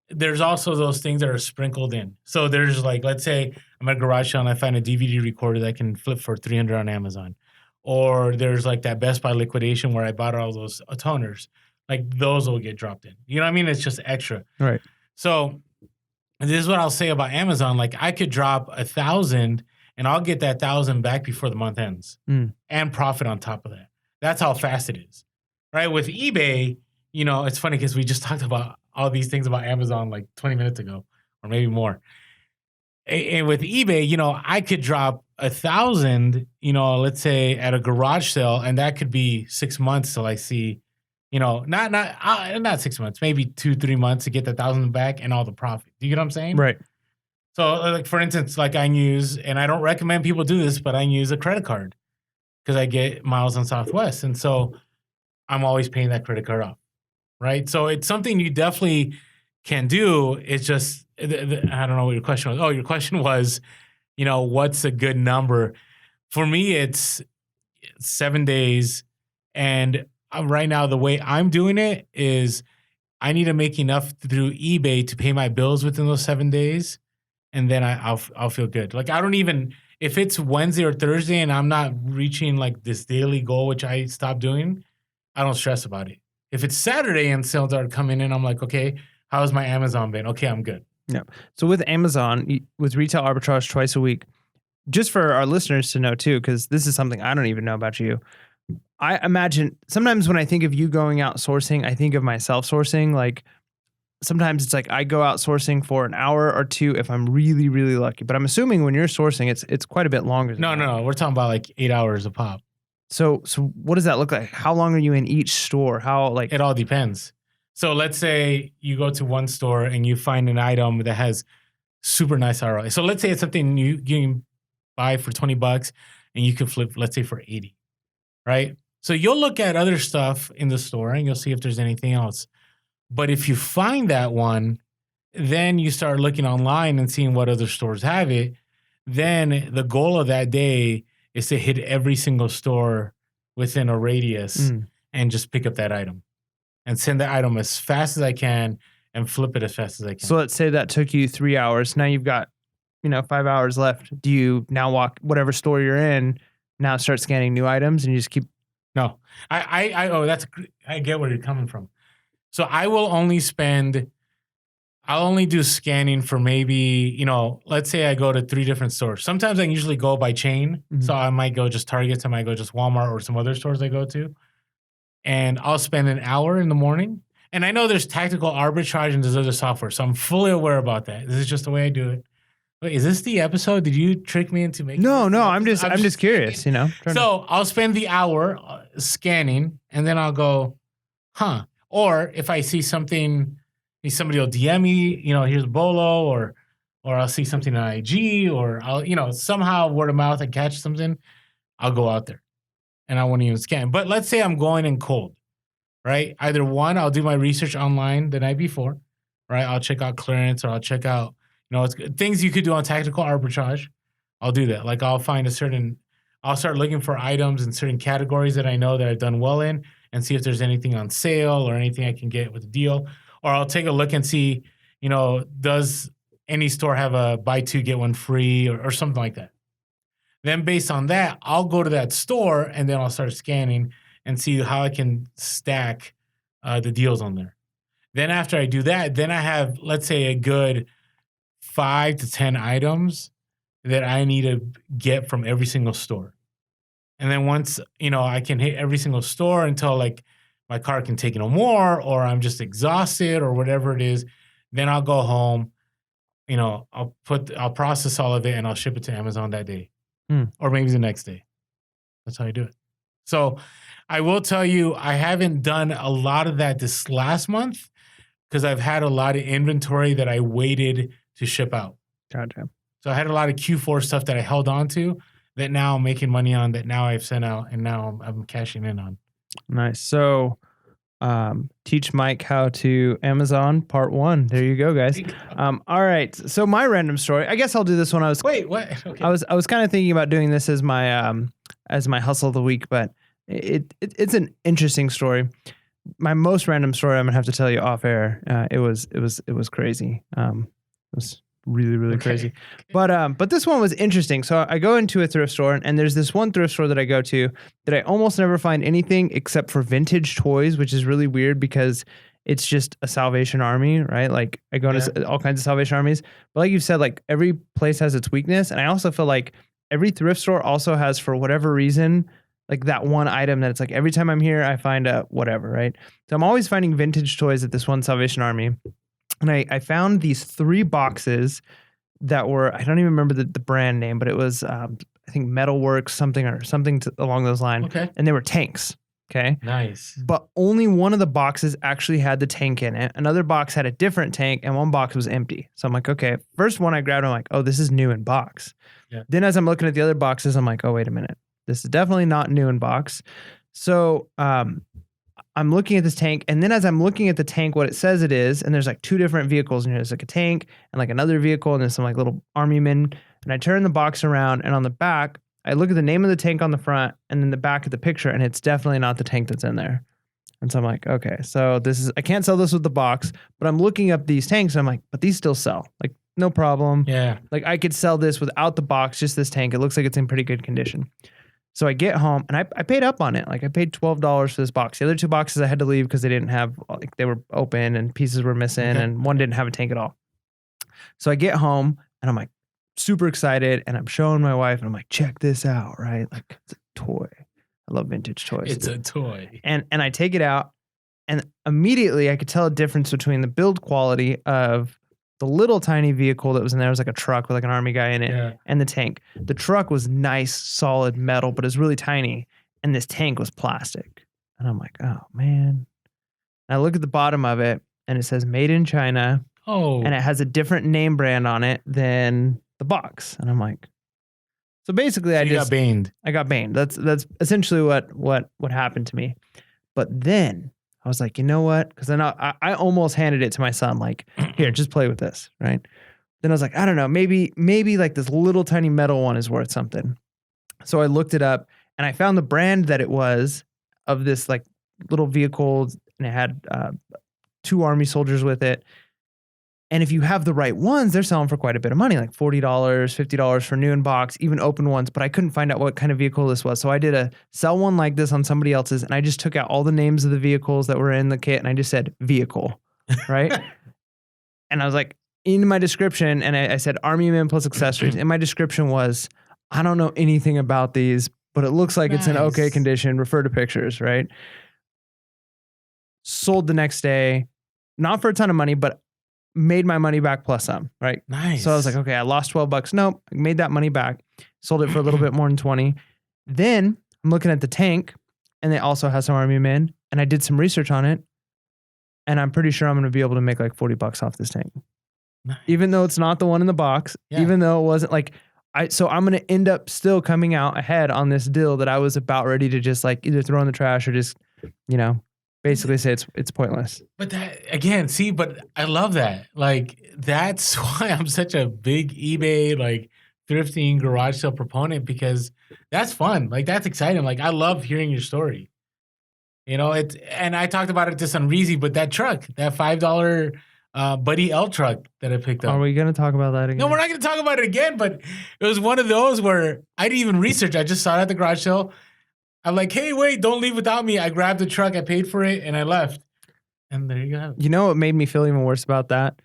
there's also those things that are sprinkled in. So there's like, let's say I'm at a garage sale and I find a DVD recorder that I can flip for $300 on Amazon. Or there's like that Best Buy liquidation where I bought all those toners. Like those will get dropped in. You know what I mean? It's just extra. Right. So this is what I'll say about Amazon. Like I could drop 1,000 and I'll get that 1,000 back before the month ends and profit on top of that. That's how fast it is. Right. With eBay, you know, it's funny because we just talked about all these things about Amazon like 20 minutes ago or maybe more. And with eBay, you know, I could drop 1,000, you know, let's say at a garage sale, and that could be 6 months till I see, you know, not 6 months, maybe 2-3 months to get the 1,000 back and all the profit. Do you get what I'm saying? Right. So, like for instance, like I use, and I don't recommend people do this, but I use a credit card because I get miles on Southwest, and so I'm always paying that credit card off. Right. So it's something you definitely can do. It's just, I don't know what your question was. Oh, your question was, you know, what's a good number? For me, it's 7 days. And right now, the way I'm doing it is I need to make enough through eBay to pay my bills within those 7 days. And then I'll feel good. Like I don't even, if it's Wednesday or Thursday and I'm not reaching like this daily goal, which I stopped doing, I don't stress about it. If it's Saturday and sales are coming in, I'm like, okay, how's my Amazon been? Okay, I'm good. Yeah. So with Amazon, with retail arbitrage twice a week, just for our listeners to know too, because this is something I don't even know about you. I imagine sometimes when I think of you going out sourcing, I think of myself sourcing. Like sometimes it's like I go out sourcing for an hour or two if I'm really, really lucky. But I'm assuming when you're sourcing, it's quite a bit longer. No. We're talking about like 8 hours a pop. So what does that look like? How long are you in each store? How like it all depends. So let's say you go to one store and you find an item that has super nice ROI. So let's say it's something you can buy for $20 and you can flip, let's say for 80, right? So you'll look at other stuff in the store and you'll see if there's anything else. But if you find that one, then you start looking online and seeing what other stores have it. Then the goal of that day is to hit every single store within a radius and just pick up that item and send the item as fast as I can and flip it as fast as I can. So let's say that took you 3 hours. Now you've got, 5 hours left. Do you now walk whatever store you're in, now start scanning new items and you just keep? No, I get where you're coming from. So I'll only do scanning for maybe, let's say I go to 3 different stores. Sometimes I usually go by chain. Mm-hmm. So I might go just Targets, I might go just Walmart or some other stores I go to. And I'll spend an hour in the morning. And I know there's tactical arbitrage and there's other software. So I'm fully aware about that. This is just the way I do it. Wait, is this the episode? Did you trick me into making No, I'm just curious, So I'll spend the hour scanning and then I'll go, huh. Or if I see something, somebody will DM me, here's a bolo, or I'll see something on IG, or I'll, somehow word of mouth, I catch something, I'll go out there and I won't even scan. But let's say I'm going in cold, right? Either one, I'll do my research online the night before, right? I'll check out clearance or I'll check out, things you could do on tactical arbitrage. I'll do that. Like I'll start looking for items in certain categories that I know that I've done well in and see if there's anything on sale or anything I can get with a deal. Or I'll take a look and see, does any store have a buy 2, get 1 free or something like that. Then based on that, I'll go to that store and then I'll start scanning and see how I can stack the deals on there. Then after I do that, then I have, let's say, a good 5 to 10 items that I need to get from every single store. And then once, I can hit every single store until like my car can take no more or I'm just exhausted or whatever it is, then I'll go home, I'll process all of it and I'll ship it to Amazon that day or maybe the next day. That's how I do it. So I will tell you, I haven't done a lot of that this last month because I've had a lot of inventory that I waited to ship out. Gotcha. So I had a lot of Q4 stuff that I held on to that now I'm making money on, that now I've sent out and now I'm cashing in on. Nice. So Teach Mike how to Amazon Part 1. There you go, guys. All right. So my random story. I guess I'll do this one. Wait, what? Okay. I was kind of thinking about doing this as my hustle of the week, but it's an interesting story. My most random story I'm gonna have to tell you off air. It was crazy. It was really crazy. But this one was interesting. So I go into a thrift store, and there's this one thrift store that I go to that I almost never find anything except for vintage toys, which is really weird because it's just a Salvation Army, right? Like I go into all kinds of Salvation Armies, but like you said, like every place has its weakness, and I also feel like every thrift store also has, for whatever reason, like that one item that it's like every time I'm here, I find a whatever, right? So I'm always finding vintage toys at this one Salvation Army. And I found these 3 boxes that were, I don't even remember the brand name, but it was, I think Metalworks, something along those lines. Okay. And they were tanks. Okay. Nice. But only one of the boxes actually had the tank in it. Another box had a different tank, and one box was empty. So I'm like, okay. First one I grabbed, I'm like, oh, this is new in box. Yeah. Then as I'm looking at the other boxes, I'm like, oh, wait a minute. This is definitely not new in box. So, I'm looking at this tank, and then as I'm looking at the tank, what it says it is, and there's like 2 different vehicles, and there's like a tank and like another vehicle, and there's some like little army men. And I turn the box around, and on the back, I look at the name of the tank on the front, and then the back of the picture, and it's definitely not the tank that's in there. And so I'm like, okay, so I can't sell this with the box, but I'm looking up these tanks, and I'm like, but these still sell. Like, no problem. Yeah. Like I could sell this without the box, just this tank. It looks like it's in pretty good condition. So I get home, and I paid up on it. Like I paid $12 for this box. The other 2 boxes I had to leave because they didn't have, like they were open and pieces were missing, and one didn't have a tank at all. So I get home, and I'm like super excited, and I'm showing my wife, and I'm like, check this out, right? Like it's a toy. I love vintage toys. It's a toy. And I take it out, and immediately I could tell a difference between the build quality of the little tiny vehicle that was in there. It was like a truck with like an army guy in it, and the tank. The truck was nice, solid metal, but it was really tiny. And this tank was plastic. And I'm like, oh man. And I look at the bottom of it, and it says made in China. Oh. And it has a different name brand on it than the box. And I'm like, so basically I got baned. I got baned. That's essentially what happened to me. But then I was like, you know what? Because then I almost handed it to my son, like, here, just play with this, right? Then I was like, I don't know, maybe like this little tiny metal one is worth something. So I looked it up, and I found the brand that it was of this like little vehicle, and it had 2 army soldiers with it. And if you have the right ones, they're selling for quite a bit of money, like $40, $50 for new in box, even open ones. But I couldn't find out what kind of vehicle this was. So I did a sell one like this on somebody else's, and I just took out all the names of the vehicles that were in the kit, and I just said vehicle, right? And I was like, in my description, and I said Army Men plus accessories. In my description was, I don't know anything about these, but it looks like it's in okay condition. Refer to pictures, right? Sold the next day, not for a ton of money, but made my money back plus some, right? Nice. So I was like, okay, I lost $12. Nope, I made that money back. Sold it for a little bit more than 20. Then I'm looking at the tank, and it also has some army men, and I did some research on it, and I'm pretty sure I'm going to be able to make like $40 off this tank. Nice. Even though it's not the one in the box, even though it wasn't like, so I'm going to end up still coming out ahead on this deal that I was about ready to just like either throw in the trash or just, basically say it's pointless. But that again, but I love that. Like that's why I'm such a big eBay like thrifting garage sale proponent, because that's fun. Like that's exciting. Like I love hearing your story. And I talked about it just on Reezy, but that truck, that $5 Buddy L truck that I picked up. Are we gonna talk about that again? No, we're not gonna talk about it again. But it was one of those where I didn't even research. I just saw it at the garage sale. I'm like, hey, wait, don't leave without me. I grabbed the truck, I paid for it, and I left. And there you go. You know what made me feel even worse about that?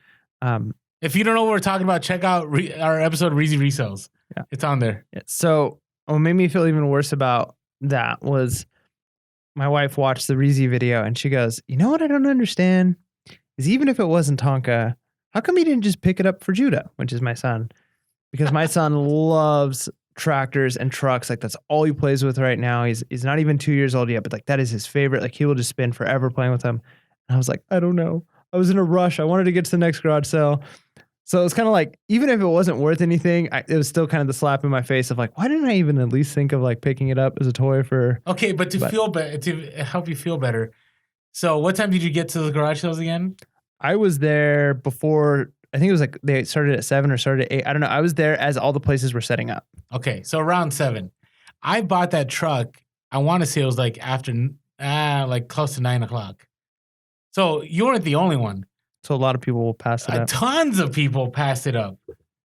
If you don't know what we're talking about, check out our episode Reezy Resells. Yeah. It's on there. Yeah. So what made me feel even worse about that was my wife watched the Reezy video, and she goes, you know what I don't understand? Is even if it wasn't Tonka, how come he didn't just pick it up for Judah, which is my son? Because my son loves tractors and trucks. Like that's all he plays with right now. He's not even 2 years old yet, but like that is his favorite. Like he will just spend forever playing with them. And I was like, I don't know. I was in a rush. I wanted to get to the next garage sale. So it was kind of like, even if it wasn't worth anything, it was still kind of the slap in my face of like, why didn't I even at least think of like picking it up as a toy for... Okay, but to feel better, to help you feel better. So what time did you get to the garage sales again? I was there before. I think it was like they started at 7 or started at 8. I don't know. I was there as all the places were setting up. Okay, so around 7. I bought that truck. I want to say it was like after, like close to 9 o'clock. So you weren't the only one. So a lot of people will pass it up. Tons of people passed it up,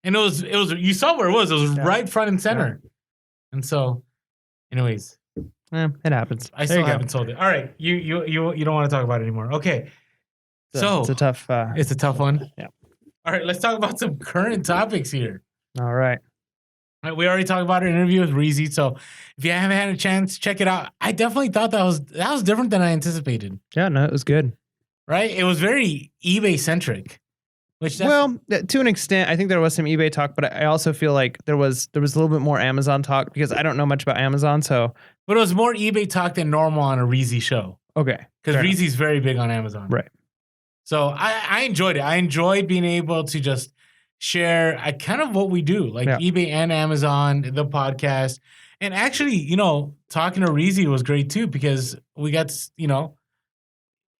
and it was. You saw where it was. It was right front and center. Yeah. And so, anyways, it happens. I still haven't sold it. All right, you don't want to talk about it anymore. Okay, so it's a tough. It's a tough one. Yeah. All right, let's talk about some current topics here. All right. We already talked about our interview with Reezy, so if you haven't had a chance, check it out. I definitely thought that was different than I anticipated. Yeah, no, it was good. Right? It was very eBay centric. Well, to an extent, I think there was some eBay talk, but I also feel like there was a little bit more Amazon talk because I don't know much about Amazon, so. But it was more eBay talk than normal on a Reezy show. Okay. Because Reezy's very big on Amazon. Right. So I enjoyed it. I enjoyed being able to just share kind of what we do, like eBay and Amazon, the podcast. And actually, talking to Reezy was great too because we got,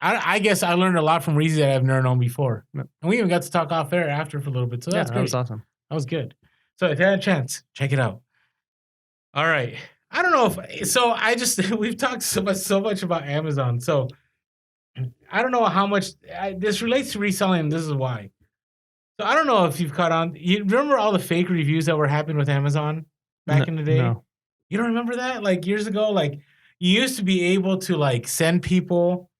I guess I learned a lot from Reezy that I've never known before. And we even got to talk off air after for a little bit. So that's great. That was awesome. That was good. So if you had a chance, check it out. All right. I don't know if we've talked so much about Amazon. So I don't know how much this relates to reselling. And this is why. So I don't know if you've caught on. You remember all the fake reviews that were happening with Amazon back in the day? No. You don't remember that? Like years ago, like you used to be able to like send people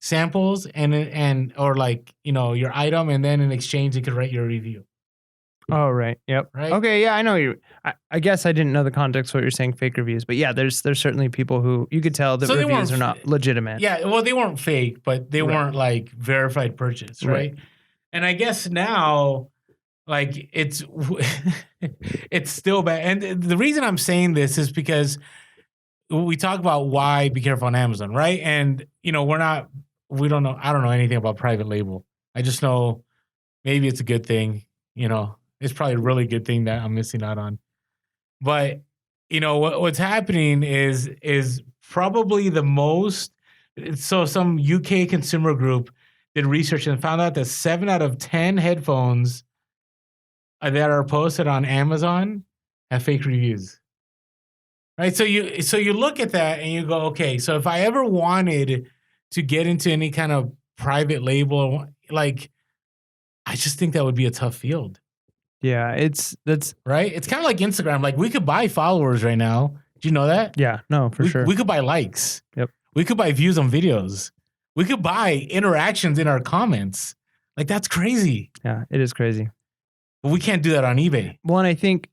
samples or like, your item, and then in exchange, they could write your review. Oh, right. Yep. Right. Okay. Yeah, I know you. I guess I didn't know the context of what you're saying, fake reviews, but yeah, there's certainly people who you could tell that reviews are not legitimate. Yeah. Well, they weren't fake, but they weren't like verified purchase. Right. And I guess now, like it's still bad. And the reason I'm saying this is because we talk about why be careful on Amazon. Right. And we don't know. I don't know anything about private label. I just know maybe it's a good thing. It's probably a really good thing that I'm missing out on. But, what's happening is probably the most. So some UK consumer group did research and found out that 7 out of 10 headphones that are posted on Amazon have fake reviews. Right. So you look at that and you go, okay, so if I ever wanted to get into any kind of private label, like, I just think that would be a tough field. Yeah, that's right. It's kind of like Instagram. Like we could buy followers right now. Do you know that? Yeah, no, for sure. We could buy likes. Yep. We could buy views on videos. We could buy interactions in our comments. Like that's crazy. Yeah, it is crazy. But we can't do that on eBay. Well, and I think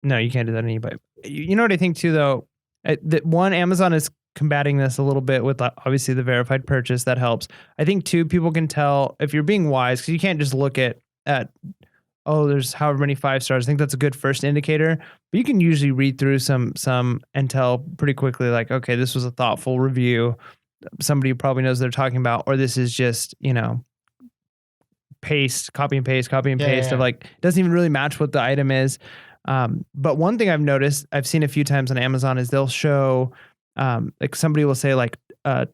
no, you can't do that on eBay. You know what I think too, though. That one, Amazon is combating this a little bit with obviously the verified purchase. That helps. I think too, people can tell if you're being wise because you can't just look at there's however many 5 stars. I think that's a good first indicator, but you can usually read through some and tell pretty quickly like, okay, this was a thoughtful review. Somebody who probably knows what they're talking about, or this is just, copy and paste of like, it doesn't even really match what the item is. But one thing I've noticed, I've seen a few times on Amazon is they'll show, like somebody will say like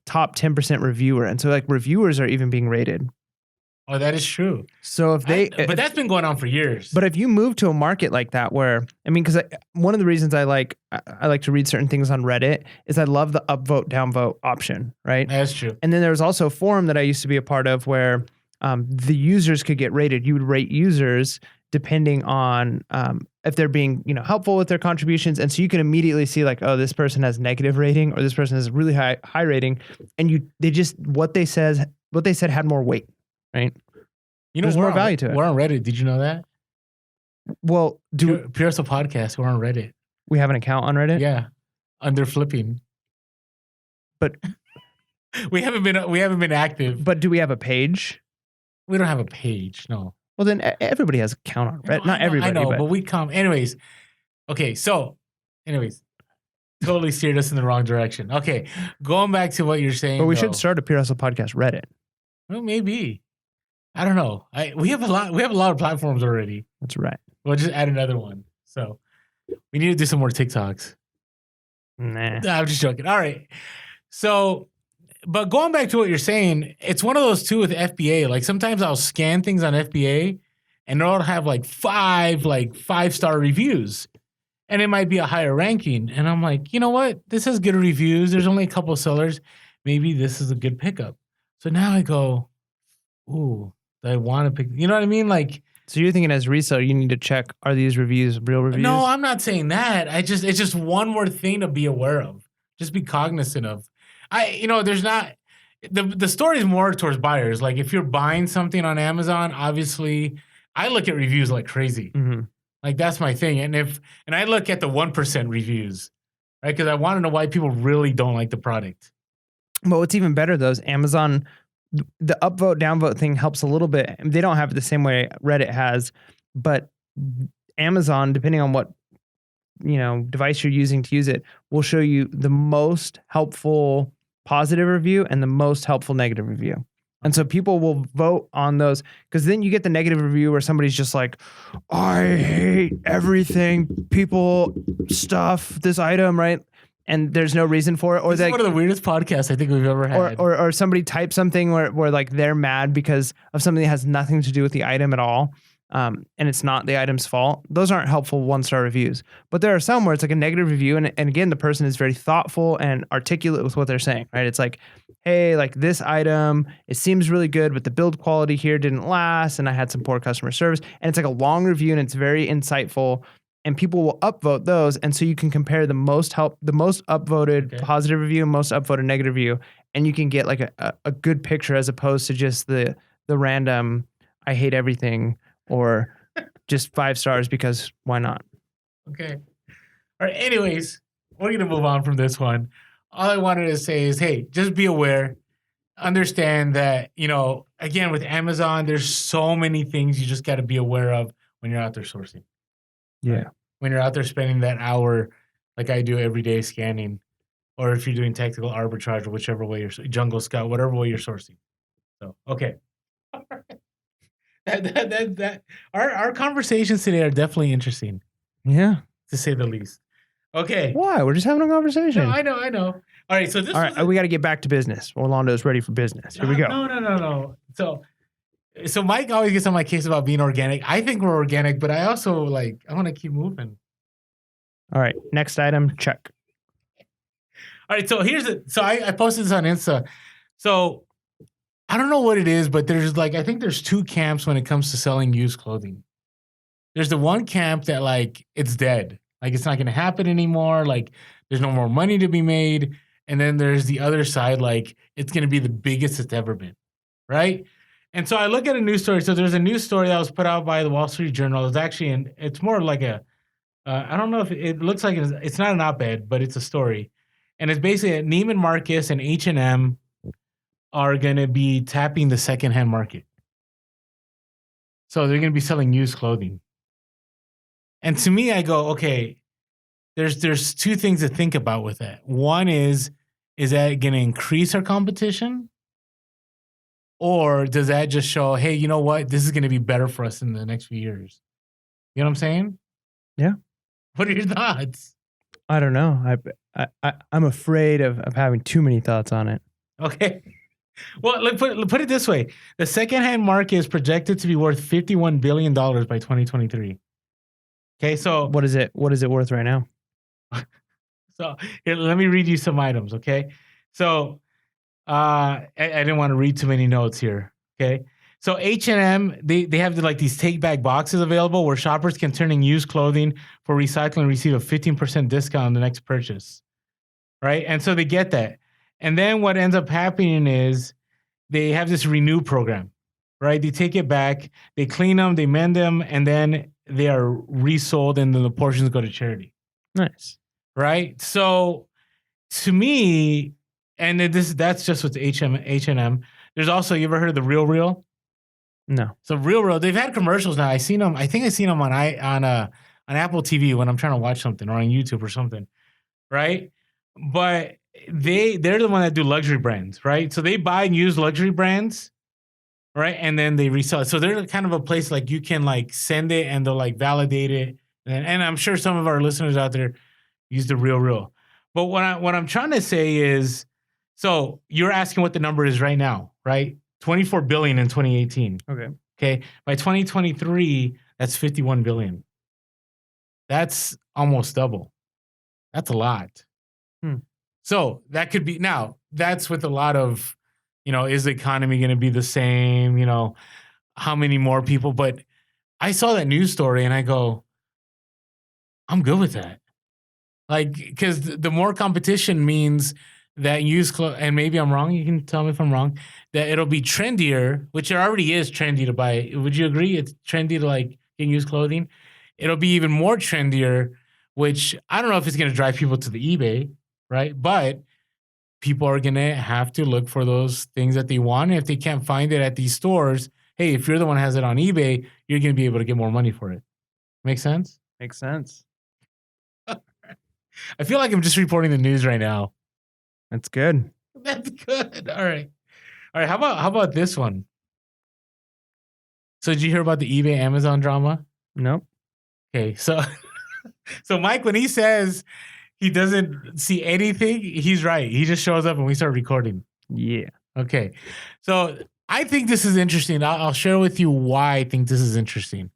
top 10% reviewer. And so like reviewers are even being rated. Oh, that is true. So if but that's been going on for years. But if you move to a market like that, where because one of the reasons I like to read certain things on Reddit is I love the upvote downvote option, right? That's true. And then there was also a forum that I used to be a part of where the users could get rated. You would rate users depending on if they're being helpful with their contributions, and so you can immediately see like, oh, this person has negative rating or this person has really high rating, and they just what they said had more weight. Right. There's more value to it. We're on Reddit. Did you know that? Well, Pure Hustle Podcast. We're on Reddit. We have an account on Reddit? Yeah. Under flipping. But we haven't been active. But do we have a page? We don't have a page, no. Well, then everybody has an account on Reddit. Not everybody. I know, but we come. Anyways. Okay, so totally steered us in the wrong direction. Okay. Going back to what you're saying. But we should start a Pure Hustle Podcast Reddit. Well, maybe. I don't know. We have a lot of platforms already. That's right. We'll just add another one. So we need to do some more TikToks. Nah. I'm just joking. All right. So but going back to what you're saying, it's one of those too with FBA. Like sometimes I'll scan things on FBA and they'll have like 5-star reviews. And it might be a higher ranking. And I'm like, you know what? This has good reviews. There's only a couple of sellers. Maybe this is a good pickup. So now I go, ooh, I want to pick. You know what I mean? Like, so you're thinking as reseller, you need to check, are these reviews real reviews? No, I'm not saying that. It's just one more thing to be aware of. Just be cognizant of. There's not the story is more towards buyers. Like if you're buying something on Amazon, obviously I look at reviews like crazy. Mm-hmm. Like that's my thing. And I look at the 1% reviews, right? Because I want to know why people really don't like the product. But what's even better though is Amazon, the upvote, downvote thing helps a little bit. They don't have it the same way Reddit has, but Amazon, depending on what device you're using to use it, will show you the most helpful positive review and the most helpful negative review. And so people will vote on those, because then you get the negative review where somebody's just like, I hate everything, people, stuff, this item, right? And there's no reason for it. Or this is one of the weirdest podcasts I think we've ever had. Or somebody types something where like they're mad because of something that has nothing to do with the item at all. And it's not the item's fault. Those aren't helpful 1-star reviews. But there are some where it's like a negative review. And again, the person is very thoughtful and articulate with what they're saying, right? It's like, hey, like this item, it seems really good, but the build quality here didn't last. And I had some poor customer service. And it's like a long review and it's very insightful. And people will upvote those. And so you can compare the most upvoted positive review, most upvoted negative review. And you can get like a good picture as opposed to just the random, I hate everything, or just 5 stars because why not? Okay. All right. Anyways, we're going to move on from this one. All I wanted to say is, hey, just be aware. Understand that, again, with Amazon, there's so many things you just got to be aware of when you're out there sourcing. Yeah. Right? When you're out there spending that hour, like I do every day scanning, or if you're doing tactical arbitrage or whichever way you're jungle scout, whatever way you're sourcing. So, okay. All right. Our conversations today are definitely interesting. Yeah. To say the least. Okay. Why? We're just having a conversation. No, I know. All right, so this. All right, we got to get back to business. Orlando's ready for business. Here we go. No. So Mike always gets on my case about being organic. I think we're organic, but I also I want to keep moving. All right, next item, check. All right, so I posted this on Insta. So I don't know what it is, but I think there's 2 camps when it comes to selling used clothing. There's the one camp that it's dead. Like it's not going to happen anymore. Like there's no more money to be made. And then there's the other side, it's going to be the biggest it's ever been. Right. And so I look at a news story. So there's a news story that was put out by the Wall Street Journal. It's actually, it's more like I don't know if it looks like it's not an op-ed, but it's a story. And it's basically that Neiman Marcus and H&M are going to be tapping the secondhand market. So they're going to be selling used clothing. And to me, I go, okay, there's 2 things to think about with that. One is that going to increase our competition? Or does that just show, hey, you know what? This is going to be better for us in the next few years. You know what I'm saying? Yeah. What are your thoughts? I don't know. I'm afraid of having too many thoughts on it. Okay. Well, put it this way. The secondhand market is projected to be worth $51 billion by 2023. Okay, so what is it worth right now? So here, let me read you some items, okay? So I didn't want to read too many notes here, okay? So H&M, they have these take-back boxes available where shoppers can turn in used clothing for recycling and receive a 15% discount on the next purchase, right? And so they get that. And then what ends up happening is they have this renew program, right? They take it back, they clean them, they mend them, and then they are resold, and then the portions go to charity. Nice. Right? So to me, and that's just with H&M. There's also, you ever heard of the Real Real? No. So Real Real, they've had commercials now. I think I seen them on Apple TV when I'm trying to watch something, or on YouTube or something, right? But they're the one that do luxury brands, right? So they buy and use luxury brands, right? And then they resell it. So they're kind of a place you can send it and they'll validate it. And I'm sure some of our listeners out there use the Real Real. But what I'm trying to say is, So you're asking what the number is right now, right? 24 billion in 2018. Okay. By 2023, that's 51 billion. That's almost double. That's a lot. So that could be, now that's with a lot of, is the economy going to be the same? How many more people? But I saw that news story and I go, I'm good with that. Like, because the more competition means that used clothes, and maybe I'm wrong, you can tell me if I'm wrong, that it'll be trendier, which it already is trendy to buy. Would you agree? It's trendy to like get used clothing. It'll be even more trendier, which I don't know if it's going to drive people to the eBay, right? But people are going to have to look for those things that they want. And if they can't find it at these stores, hey, if you're the one who has it on eBay, you're going to be able to get more money for it. Make sense? Makes sense. I feel like I'm just reporting the news right now. That's good. That's good. All right. How about this one? So did you hear about the eBay Amazon drama? Nope. Okay, so Mike, when he says he doesn't see anything, he's right. He just shows up and we start recording. Yeah. Okay. So I think this is interesting. I'll share with you why I think this is interesting.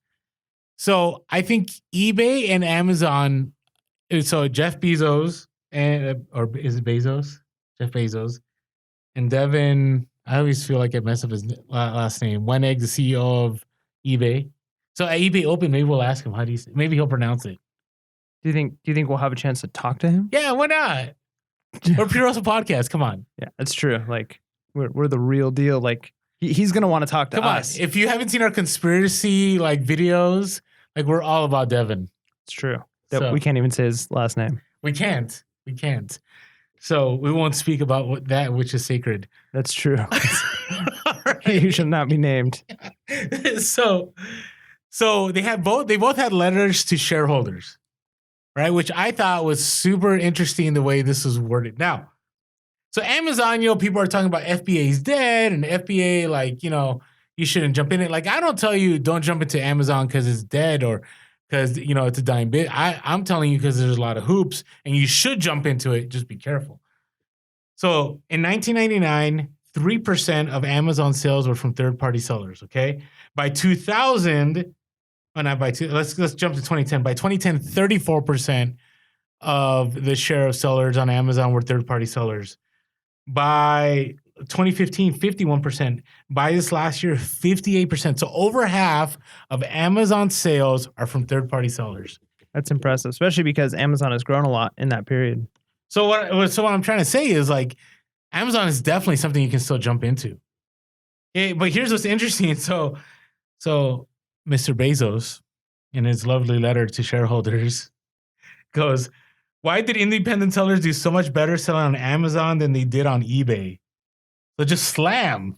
So I think eBay and Amazon. So Jeff Bezos or is it Bezos? Jeff Bezos and Devin. I always feel like I mess up his last name. Wenegg, the CEO of eBay. So at eBay Open, maybe we'll ask him how do you say. Maybe he'll pronounce it. Do you think we'll have a chance to talk to him? Yeah, why not? We're Pure Hustle Podcast. Come on. Yeah, that's true. Like we're the real deal. Like he's gonna want to talk to us. Come on. If you haven't seen our conspiracy like videos, like we're all about Devin. It's true. We can't even say his last name. We can't. So we won't speak about that which is sacred. That's true. Right. You should not be named. So they both had letters to shareholders, right? Which I thought was super interesting the way this was worded. Now, so Amazon, people are talking about FBA is dead and FBA, like, you shouldn't jump in it. Like, I don't tell you don't jump into Amazon because it's dead or because, it's a dying bit. I'm telling you because there's a lot of hoops and you should jump into it. Just be careful. So in 1999, 3% of Amazon sales were from third-party sellers, okay? By 2000, let's jump to 2010. By 2010, 34% of the share of sellers on Amazon were third-party sellers. By 2015, 51%. By this last year, 58%. So over half of Amazon sales are from third-party sellers. That's impressive, especially because Amazon has grown a lot in that period. So what I'm trying to say is, like, Amazon is definitely something you can still jump into. But here's what's interesting. So Mr. Bezos, in his lovely letter to shareholders, goes, why did independent sellers do so much better selling on Amazon than they did on eBay? So just slam.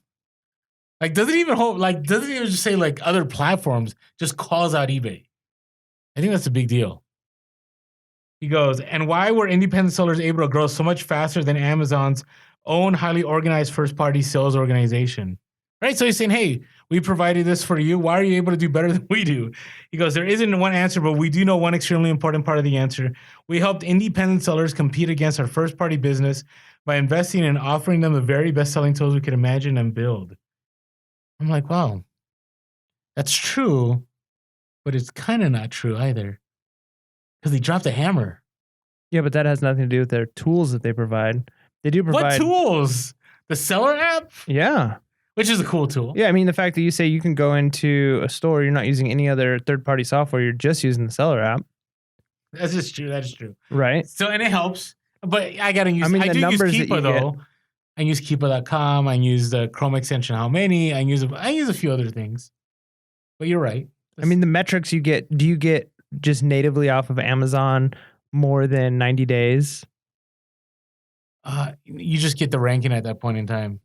Like, doesn't even just say like other platforms, just calls out eBay. I think that's a big deal. He goes, and why were independent sellers able to grow so much faster than Amazon's own highly organized first-party sales organization? Right? So he's saying, hey, we provided this for you. Why are you able to do better than we do? He goes, there isn't one answer, but we do know one extremely important part of the answer. We helped independent sellers compete against our first-party business by investing and offering them the very best-selling tools we could imagine and build. I'm like, wow, that's true, but it's kind of not true either. Because they dropped a hammer. Yeah, but that has nothing to do with their tools that they provide. They do provide... What tools? The seller app? Yeah. Which is a cool tool. Yeah, I mean, the fact that you say you can go into a store, you're not using any other third-party software, you're just using the seller app. That's just true. That is true. Right. So, and it helps. But I got to use... I do use Keepa, though. I use Keepa.com. I use the Chrome extension, How Many. I use a few other things. But you're right. I mean, the metrics you get, do you get just natively off of Amazon more than 90 days? You just get the ranking at that point in time.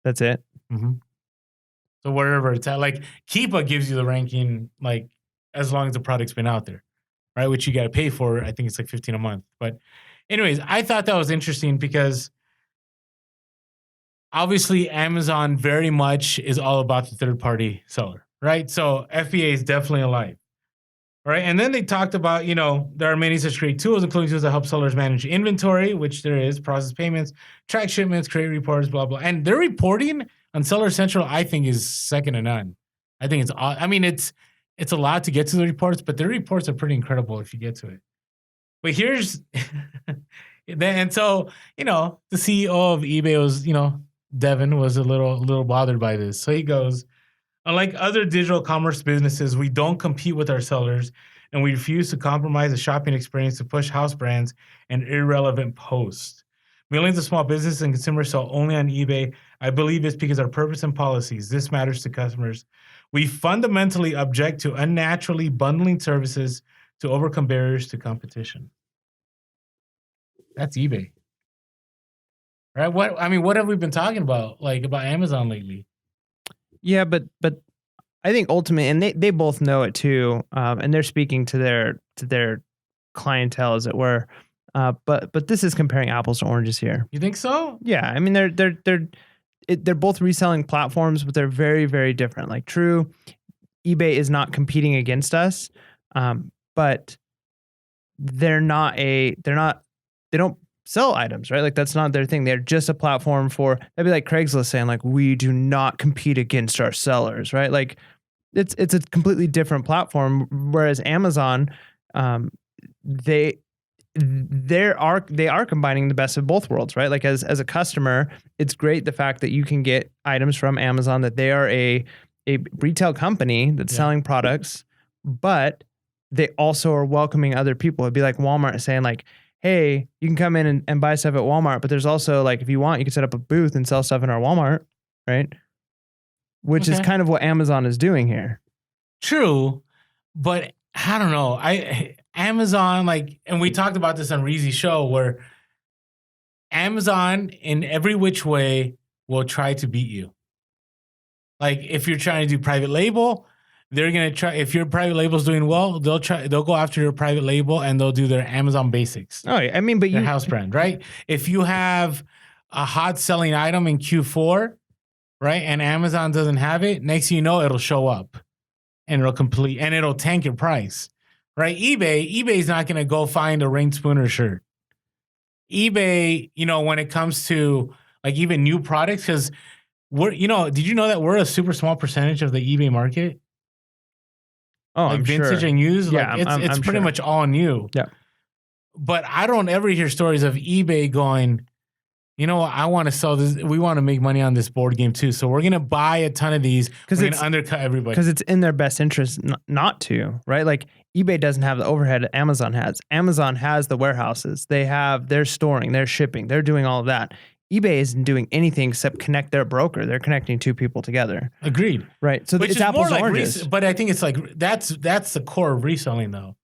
That's it? Mm-hmm. So wherever it's at, like Keepa gives you the ranking, like as long as the product's been out there, right? Which you got to pay for. I think it's like $15 a month. But anyways, I thought that was interesting because obviously Amazon very much is all about the third-party seller, right? So FBA is definitely alive. Right. And then they talked about, there are many such great tools, including tools that help sellers manage inventory, which there is, process payments, track shipments, create reports, blah, blah. And their reporting on Seller Central, I think, is second to none. I think it's a lot to get to the reports, but their reports are pretty incredible if you get to it. But here's and so, the CEO of eBay was, Devin was a little bothered by this. So he goes, unlike other digital commerce businesses, we don't compete with our sellers, and we refuse to compromise the shopping experience to push house brands and irrelevant posts. Millions of small businesses and consumers sell only on eBay. I believe it's because our purpose and policies. This matters to customers. We fundamentally object to unnaturally bundling services to overcome barriers to competition. That's eBay. Right? What have we been talking about? Like about Amazon lately? Yeah, but I think ultimately, and they both know it too, and they're speaking to their clientele, as it were. But this is comparing apples to oranges here. You think so? Yeah, I mean they're both reselling platforms, but they're very, very different. Like, true, eBay is not competing against us, but they don't sell items, right? Like, that's not their thing. They're just a platform for, that'd be like Craigslist saying, like, we do not compete against our sellers, right? Like, it's a completely different platform. Whereas Amazon, they are combining the best of both worlds, right? Like, as a customer, it's great the fact that you can get items from Amazon, that they are a retail company that's selling products, but they also are welcoming other people. It'd be like Walmart saying, like, hey, you can come in and buy stuff at Walmart, but there's also, like, if you want, you can set up a booth and sell stuff in our Walmart, right? Which is kind of what Amazon is doing here. True, but I don't know. Amazon, like, and we talked about this on Reezy's show, where Amazon in every which way will try to beat you. Like, if you're trying to do private label, they're going to try. If your private label is doing well, they'll go after your private label and they'll do their Amazon basics. Oh, yeah. I mean, but your house brand, right? If you have a hot selling item in Q4, right, and Amazon doesn't have it, next thing you know, it'll show up and it'll tank your price, right? eBay's not going to go find a ring spooner shirt. eBay, when it comes to, like, even new products, because did you know that we're a super small percentage of the eBay market? Oh, like I'm vintage sure. and used, yeah, like it's pretty much all new. Yeah. But I don't ever hear stories of eBay going, I want to sell this. We want to make money on this board game too. So we're going to buy a ton of these. We're going to undercut everybody. Because it's in their best interest not to, right? Like, eBay doesn't have the overhead Amazon has. Amazon has the warehouses. They're storing, they're shipping, they're doing all of that. eBay isn't doing anything except connect their broker. They're connecting two people together. Agreed. Right. So it's apples and oranges. But I think it's like that's the core of reselling, though.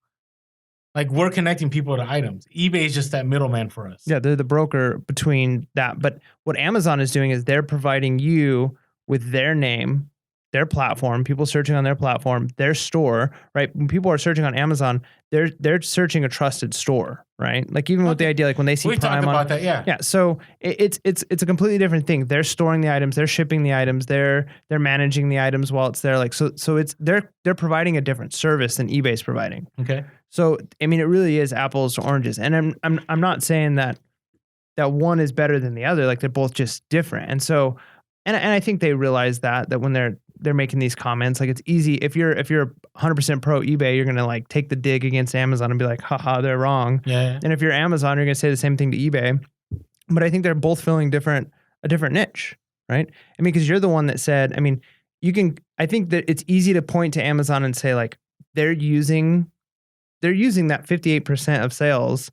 Like, we're connecting people to items. eBay is just that middleman for us. Yeah, they're the broker between that. But what Amazon is doing is they're providing you with their name, their platform, people searching on their platform, their store, right? When people are searching on Amazon, they're searching a trusted store, right? Like, even with the idea, like, when they see we Prime talked about that, yeah. Yeah, so it's a completely different thing. They're storing the items, they're shipping the items, they're managing the items while it's there. Like, so it's they're providing a different service than eBay's providing. Okay. So, I mean, it really is apples to oranges. And I'm not saying that one is better than the other. Like, they're both just different. And so, and I think they realize that when they're making these comments, like, it's easy if you're 100% pro eBay, you're gonna, like, take the dig against Amazon and be like, haha, they're wrong. Yeah. And if you're Amazon, you're gonna say the same thing to eBay. But I think they're both filling a different niche, right? I mean, because you're the one that said, I mean, I think that it's easy to point to Amazon and say, like, they're using that 58% of sales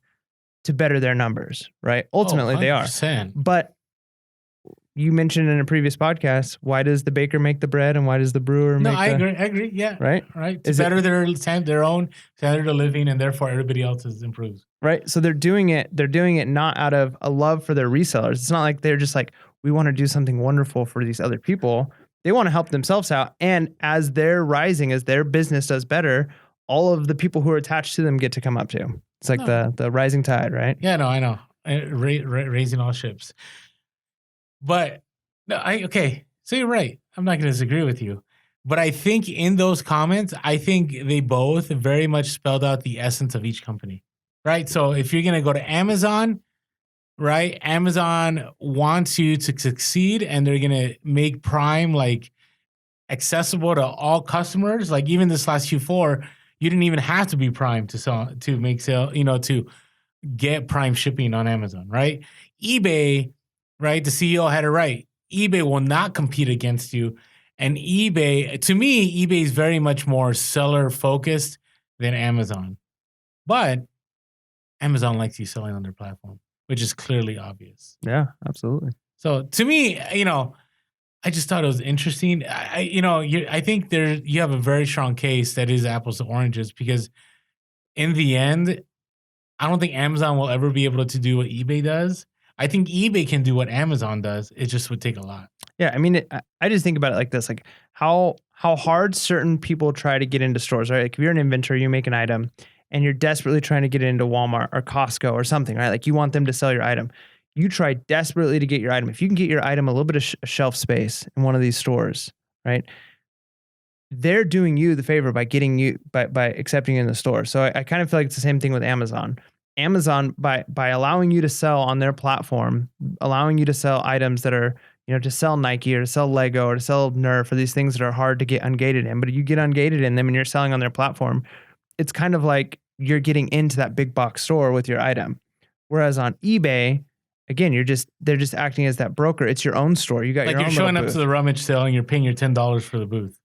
to better their numbers, right? Ultimately, they are. But you mentioned in a previous podcast, why does the baker make the bread and why does the brewer make I agree. Yeah. Right? Right. To better their own standard of living, and therefore everybody else's improves. Right. So they're doing it not out of a love for their resellers. It's not like they're just like, we want to do something wonderful for these other people. They want to help themselves out. And as they're rising, as their business does better, all of the people who are attached to them get to come up too. It's like the rising tide, right? Yeah, no, I know. Raising all ships. But no, okay. So you're right. I'm not going to disagree with you. But I think in those comments, I think they both very much spelled out the essence of each company, right? So if you're going to go to Amazon, right? Amazon wants you to succeed, and they're going to make Prime like accessible to all customers. Like even this last Q4, you didn't even have to be Prime to make sale, to get Prime shipping on Amazon, right? eBay, right? The CEO had it right. eBay will not compete against you. And eBay, to me, eBay is very much more seller focused than Amazon. But Amazon likes you selling on their platform, which is clearly obvious. Yeah, absolutely. So to me, I just thought it was interesting. I think you have a very strong case that is apples to oranges, because in the end, I don't think Amazon will ever be able to do what eBay does. I think eBay can do what Amazon does. It just would take a lot. Yeah, I mean, I just think about it like this: like how hard certain people try to get into stores, right? Like if you're an inventor, you make an item, and you're desperately trying to get it into Walmart or Costco or something, right? Like you want them to sell your item. You try desperately to get your item. If you can get your item a little bit of shelf space in one of these stores, right? They're doing you the favor by getting you by accepting you in the store. So I kind of feel like it's the same thing with Amazon. Amazon, by allowing you to sell on their platform, allowing you to sell items that are, to sell Nike or to sell Lego or to sell Nerf, or these things that are hard to get ungated in, but you get ungated in them and you're selling on their platform, it's kind of like you're getting into that big box store with your item. Whereas on eBay, again, they're just acting as that broker. It's your own store. You got like your own you're showing up booth. to the rummage sale and you're paying your $10 for the booth.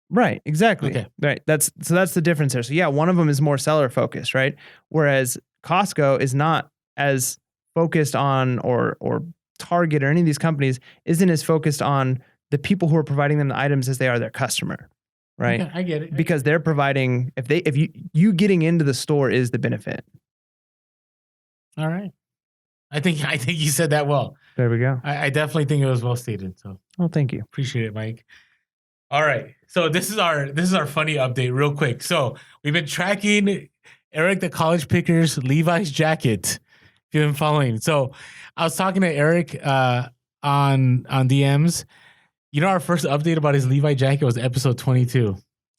Right, exactly. Okay. Right. That's the difference there. So yeah, one of them is more seller focused, right? Whereas Costco is not as focused on, or Target or any of these companies isn't as focused on the people who are providing them the items as they are their customer, right? Okay, I get it. Because they're providing, if you getting into the store is the benefit. All right. I think you said that well. There we go. I definitely think it was well stated. So, thank you. Appreciate it, Mike. All right. So this is our funny update, real quick. So we've been tracking Eric the College Picker's Levi's jacket. If you've been following. So I was talking to Eric on DMs. Our first update about his Levi jacket was episode 22.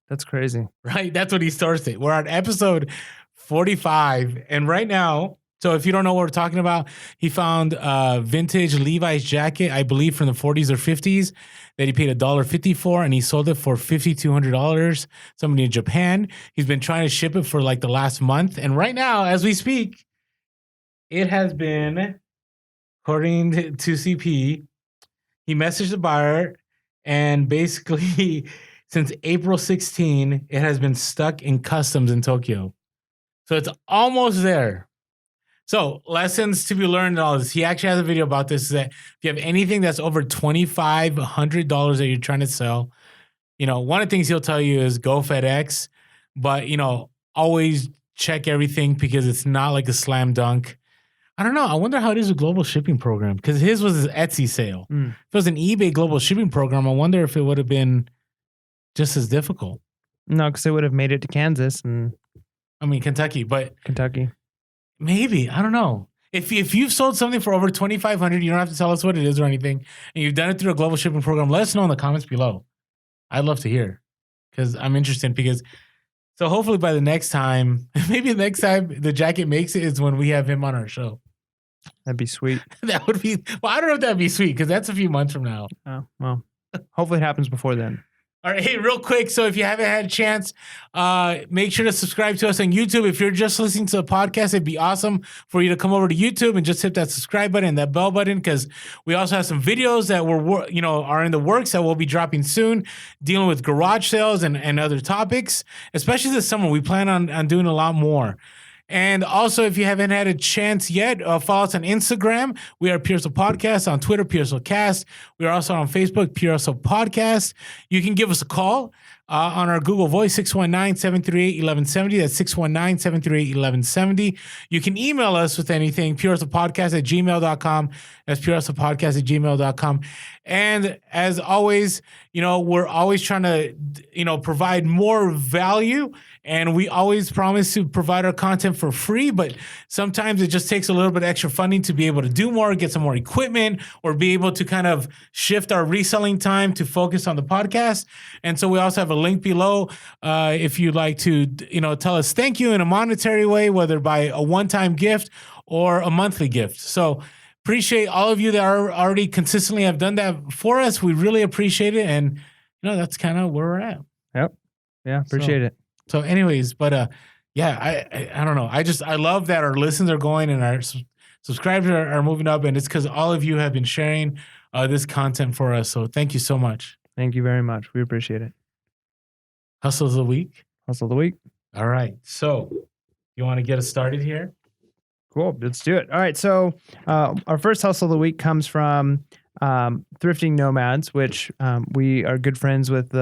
That's crazy. Right? That's what he started. We're on episode 45. And right now, so if you don't know what we're talking about, he found a vintage Levi's jacket, I believe from the 40s or 50s, that he paid $1.50 for, and he sold it for $5,200. Somebody in Japan. He's been trying to ship it for like the last month. And right now, as we speak, it has been, according to CP, he messaged the buyer, and basically since April 16, it has been stuck in customs in Tokyo. So it's almost there. So lessons to be learned in all this. He actually has a video about this, that if you have anything that's over $2,500 that you're trying to sell, one of the things he'll tell you is go FedEx, but, always check everything, because it's not like a slam dunk. I don't know. I wonder how it is with global shipping program, because his was his Etsy sale. If it was an eBay global shipping program, I wonder if it would have been just as difficult. No, because they would have made it to Kansas and Kentucky, but Kentucky. Maybe. I don't know. If you've sold something for over $2,500, you don't have to tell us what it is or anything, and you've done it through a global shipping program, let us know in the comments below. I'd love to hear, because I'm interested. So hopefully by the next time, maybe the next time the jacket makes it is when we have him on our show. That'd be sweet. That would be, well, I don't know if that'd be sweet, because that's a few months from now. Oh, well, hopefully it happens before then. All right, hey, real quick. So if you haven't had a chance, make sure to subscribe to us on YouTube. If you're just listening to the podcast, it'd be awesome for you to come over to YouTube and just hit that subscribe button and that bell button, because we also have some videos that are in the works that we'll be dropping soon, dealing with garage sales and other topics. Especially this summer, we plan on doing a lot more. And also, if you haven't had a chance yet, follow us on Instagram. We are PRSO Podcast. On Twitter, PRSO Cast. We are also on Facebook, PRSO Podcast. You can give us a call. on our Google Voice, 619-738-1170. That's 619-738-1170. You can email us with anything, purehustlepodcast@gmail.com. That's purehustlepodcast@gmail.com. And as always, we're always trying to, provide more value. And we always promise to provide our content for free, but sometimes it just takes a little bit extra funding to be able to do more, get some more equipment, or be able to kind of shift our reselling time to focus on the podcast. And so we also have a link below if you'd like to, tell us thank you in a monetary way, whether by a one-time gift or a monthly gift. So appreciate all of you that are already consistently have done that for us. We really appreciate it. And, that's kind of where we're at. Yep. Yeah, appreciate it. So anyways, but I don't know. I love that our listens are going and our subscribers are moving up, and it's because all of you have been sharing this content for us. So thank you so much. Thank you very much. We appreciate it. Hustle of the week. Hustle of the week. All right. So you want to get us started here? Cool. Let's do it. All right. So our first hustle of the week comes from Thrifting Nomads, which we are good friends with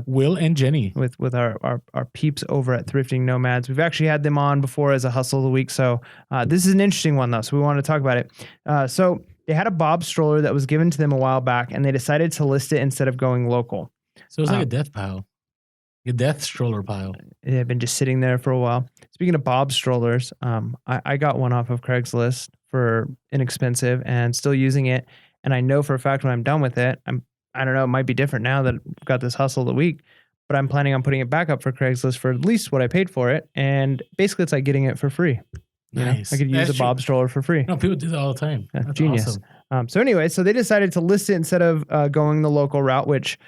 Will and Jenny, with our peeps over at Thrifting Nomads. We've actually had them on before as a hustle of the week. So this is an interesting one though. So we want to talk about it. So they had a Bob stroller that was given to them a while back, and they decided to list it instead of going local. So it was like a death pile, a death stroller pile. It had been just sitting there for a while. Speaking of Bob strollers, I got one off of Craigslist for inexpensive and still using it. And I know for a fact when I'm done with it, I don't know, it might be different now that I've got this hustle of the week, but I'm planning on putting it back up for Craigslist for at least what I paid for it. And basically it's like getting it for free. Nice. I could use a Bob stroller for free. No, people do that all the time. That's genius. Awesome. So anyway, so they decided to list it instead of going the local route, which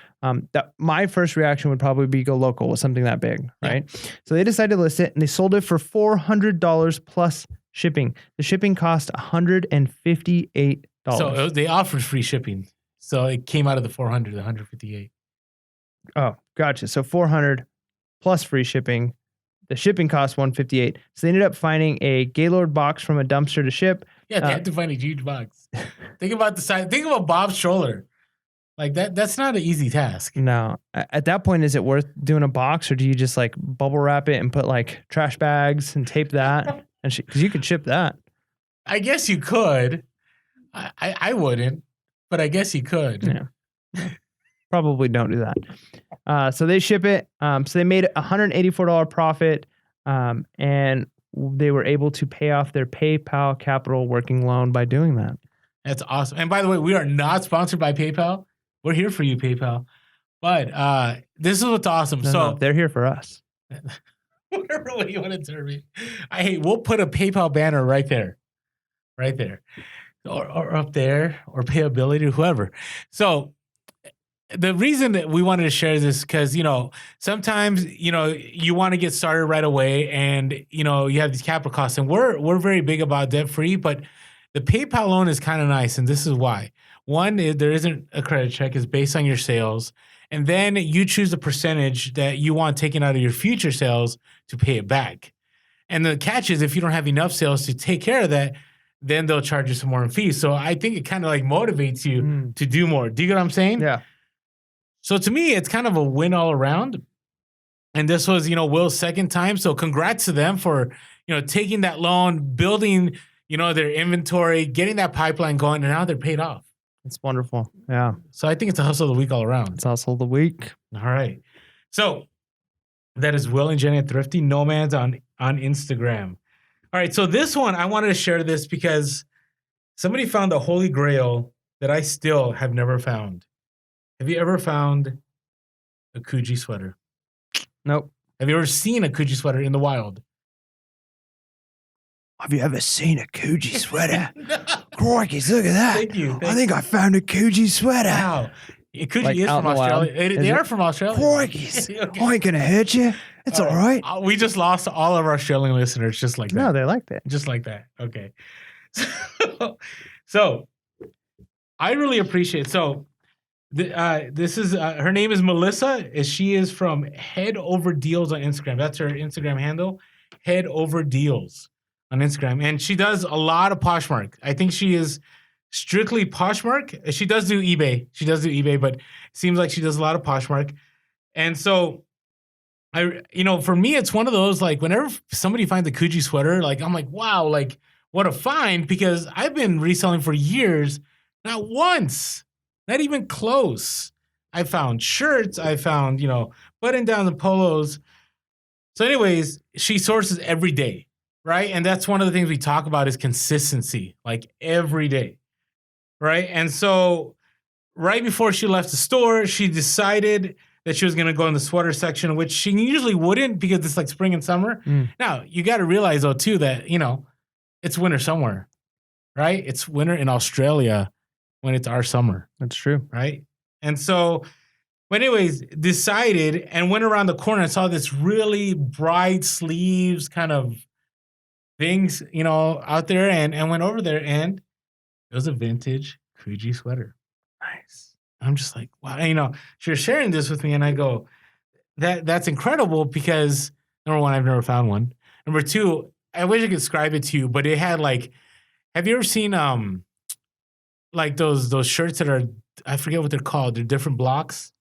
my first reaction would probably be go local with something that big, right? Yeah. So they decided to list it, and they sold it for $400 plus shipping. The shipping cost $158. So they offered free shipping. So it came out of the 400, 158. Oh, gotcha. So 400 plus free shipping. The shipping cost 158. So they ended up finding a Gaylord box from a dumpster to ship. Yeah, they had to find a huge box. Think about the size. Think about Bob's stroller. Like that's not an easy task. No. At that point, is it worth doing a box, or do you just like bubble wrap it and put like trash bags and tape that? And because you could ship that. I guess you could. I wouldn't. But I guess you could. Yeah. Probably don't do that. So they ship it. So they made a $184 profit, and they were able to pay off their PayPal Capital working loan by doing that. That's awesome. And by the way, we are not sponsored by PayPal. We're here for you, PayPal. But this is what's awesome. No, they're here for us. Whatever way you want to term it. We'll put a PayPal banner right there. Right there. Or up there, or payability, or whoever. So the reason that we wanted to share this because, sometimes, you want to get started right away and, you have these capital costs, and we're very big about debt free, but the PayPal loan is kind of nice. And this is why. One, there isn't a credit check. It's based on your sales. And then you choose the percentage that you want taken out of your future sales to pay it back. And the catch is if you don't have enough sales to take care of that, then they'll charge you some more in fees. So I think it kind of like motivates you to do more. Do you get what I'm saying? Yeah. So to me, it's kind of a win all around. And this was, Will's second time. So congrats to them for, taking that loan, building, their inventory, getting that pipeline going, and now they're paid off. It's wonderful. Yeah. So I think it's a hustle of the week all around. It's hustle of the week. All right. So that is Will and Jenny at Thrifty Nomads on Instagram. All right, so this one, I wanted to share this because somebody found the holy grail that I still have never found. Have you ever found a Coogee sweater? Nope. Have you ever seen a Coogee sweater in the wild? Have you ever seen a Coogee sweater? No. Crikey, look at that. Thank you. I think I found a Coogee sweater. Wow. Coogee is from Australia. They are from Australia. Crikey. Okay. I ain't going to hurt you. It's all right. We just lost all of our Australian listeners just like that. No, they like that. Just like that. Okay. So I really appreciate. So this is her name is Melissa. She is from Head Over Deals on Instagram. That's her Instagram handle. Head Over Deals on Instagram, and she does a lot of Poshmark. I think she is strictly Poshmark. She does do eBay. But it seems like she does a lot of Poshmark. And so for me, it's one of those, like, whenever somebody finds a Coogee sweater, like, I'm like, wow, like, what a find, because I've been reselling for years, not once, not even close. I found shirts, I found, button down the polos. So anyways, she sources every day, right? And that's one of the things we talk about is consistency, like every day, right? And so right before she left the store, she decided that she was going to go in the sweater section, which she usually wouldn't because it's like spring and summer. Now, you got to realize, though, too, that, it's winter somewhere, right? It's winter in Australia when it's our summer. That's true. Right? And so, but anyways, decided and went around the corner and saw this really bright sleeves kind of things, out there, and went over there, and it was a vintage Coogee sweater. Nice. I'm just like, wow, she was sharing this with me, and I go, that's incredible, because number one, I've never found one. Number two, I wish I could describe it to you, but it had like, have you ever seen like those shirts that are, I forget what they're called, they're different blocks.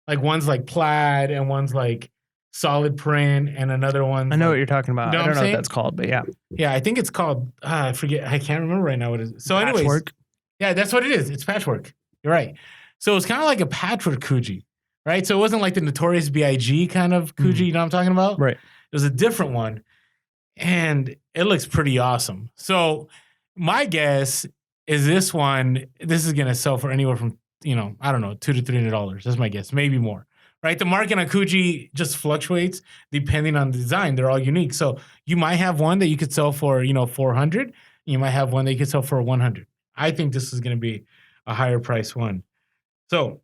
Like one's like plaid and one's like solid print and another one. I know what you're talking about. You know I don't know what what that's called, but yeah. Yeah, I think it's called, I forget, I can't remember right now what it is. So anyways. Patchwork. Yeah, that's what it is. It's patchwork. You're right. So it's kind of like a patchwork Coogee, right? So it wasn't like the Notorious B.I.G. kind of Coogee, you know what I'm talking about? Right. It was a different one, and it looks pretty awesome. So my guess is this is going to sell for anywhere from, I don't know, $200 to $300. That's my guess, maybe more, right? The market on Coogee just fluctuates depending on the design. They're all unique. So you might have one that you could sell for, $400. You might have one that you could sell for $100. I think this is going to be a higher price one. So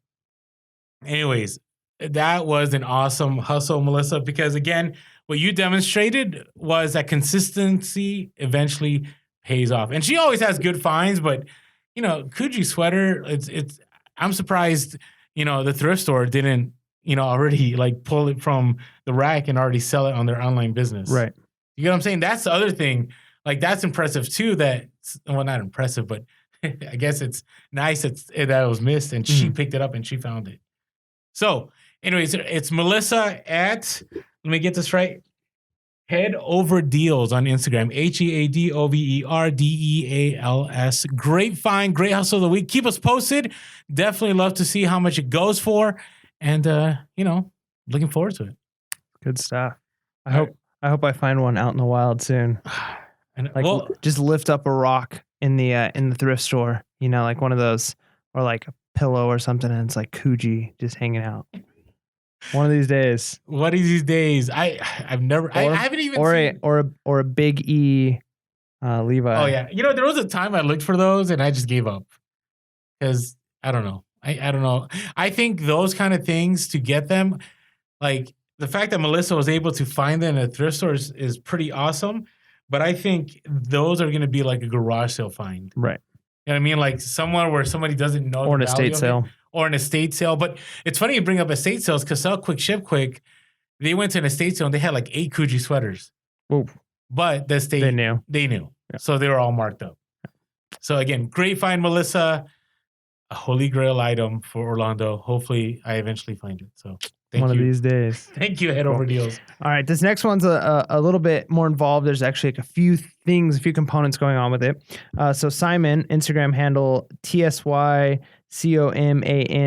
anyways, that was an awesome hustle, Melissa, because again, what you demonstrated was that consistency eventually pays off. And she always has good finds, but Coogee sweater, I'm surprised, the thrift store didn't, already like pull it from the rack and already sell it on their online business. Right. You know what I'm saying? That's the other thing. Like, that's impressive too, well, not impressive, but I guess it's nice that it was missed and she picked it up and she found it. So anyways, it's Melissa at, let me get this right, Head Over Deals on Instagram, HeadOverDeals. Great find, great hustle of the week. Keep us posted. Definitely love to see how much it goes for. And, looking forward to it. Good stuff. I hope I find one out in the wild soon. Just lift up a rock in the thrift store, like one of those, or like a pillow or something, and it's like Coogee just hanging out. One of these days. One of these days. I've never. I haven't even seen. Or a Big E Levi. Oh yeah. There was a time I looked for those and I just gave up because I don't know. I don't know. I think those kind of things, to get them, like the fact that Melissa was able to find them in a thrift store is pretty awesome. But I think those are going to be like a garage sale find. Right. You know what I mean? Like somewhere where somebody doesn't know. Or an estate sale. Or an estate sale. But it's funny you bring up estate sales, because Sell Quick, Ship Quick, they went to an estate sale and they had like 8 Coogee sweaters. Ooh. But the estate, they knew. Yeah. So they were all marked up. So again, great find, Melissa. A holy grail item for Orlando. Hopefully I eventually find it. So thank you. One of these days. Thank you, Head Over Deals. All right. This next one's a little bit more involved. There's actually like a few components going on with it. So Simon, Instagram handle TSYCOMAN.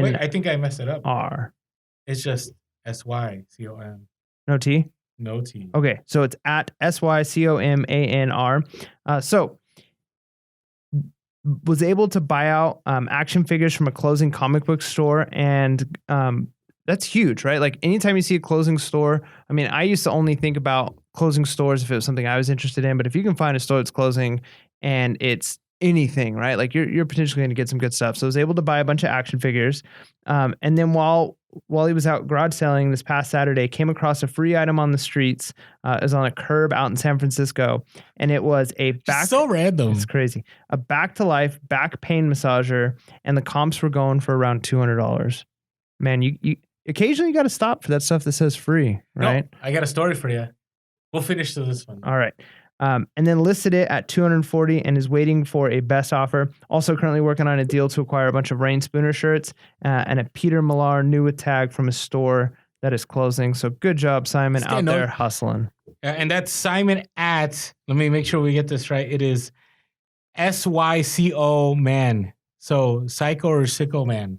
Wait, I think I messed it up. R. It's just SYCOM. No T? No T. Okay. So it's at SYCOMANR. So was able to buy out action figures from a closing comic book store, and that's huge, right? Like anytime you see a closing store, I mean, I used to only think about closing stores if it was something I was interested in, but if you can find a store that's closing and it's anything, right? Like you're potentially going to get some good stuff. So I was able to buy a bunch of action figures, and then while he was out garage selling this past Saturday, came across a free item on the streets. It was on a curb out in San Francisco, and it was a back. So random. It's crazy. A back to life back pain massager, and the comps were going for around $200. Man, you occasionally got to stop for that stuff that says free, right? No, I got a story for you. We'll finish to this one. All right. And then listed it at $240 and is waiting for a best offer. Also currently working on a deal to acquire a bunch of Rain Spooner shirts and a Peter Millar new with tag from a store that is closing. So good job, Simon, out there hustling. And that's Simon at, let me make sure we get this right. It is SYCO man. So psycho or sicko man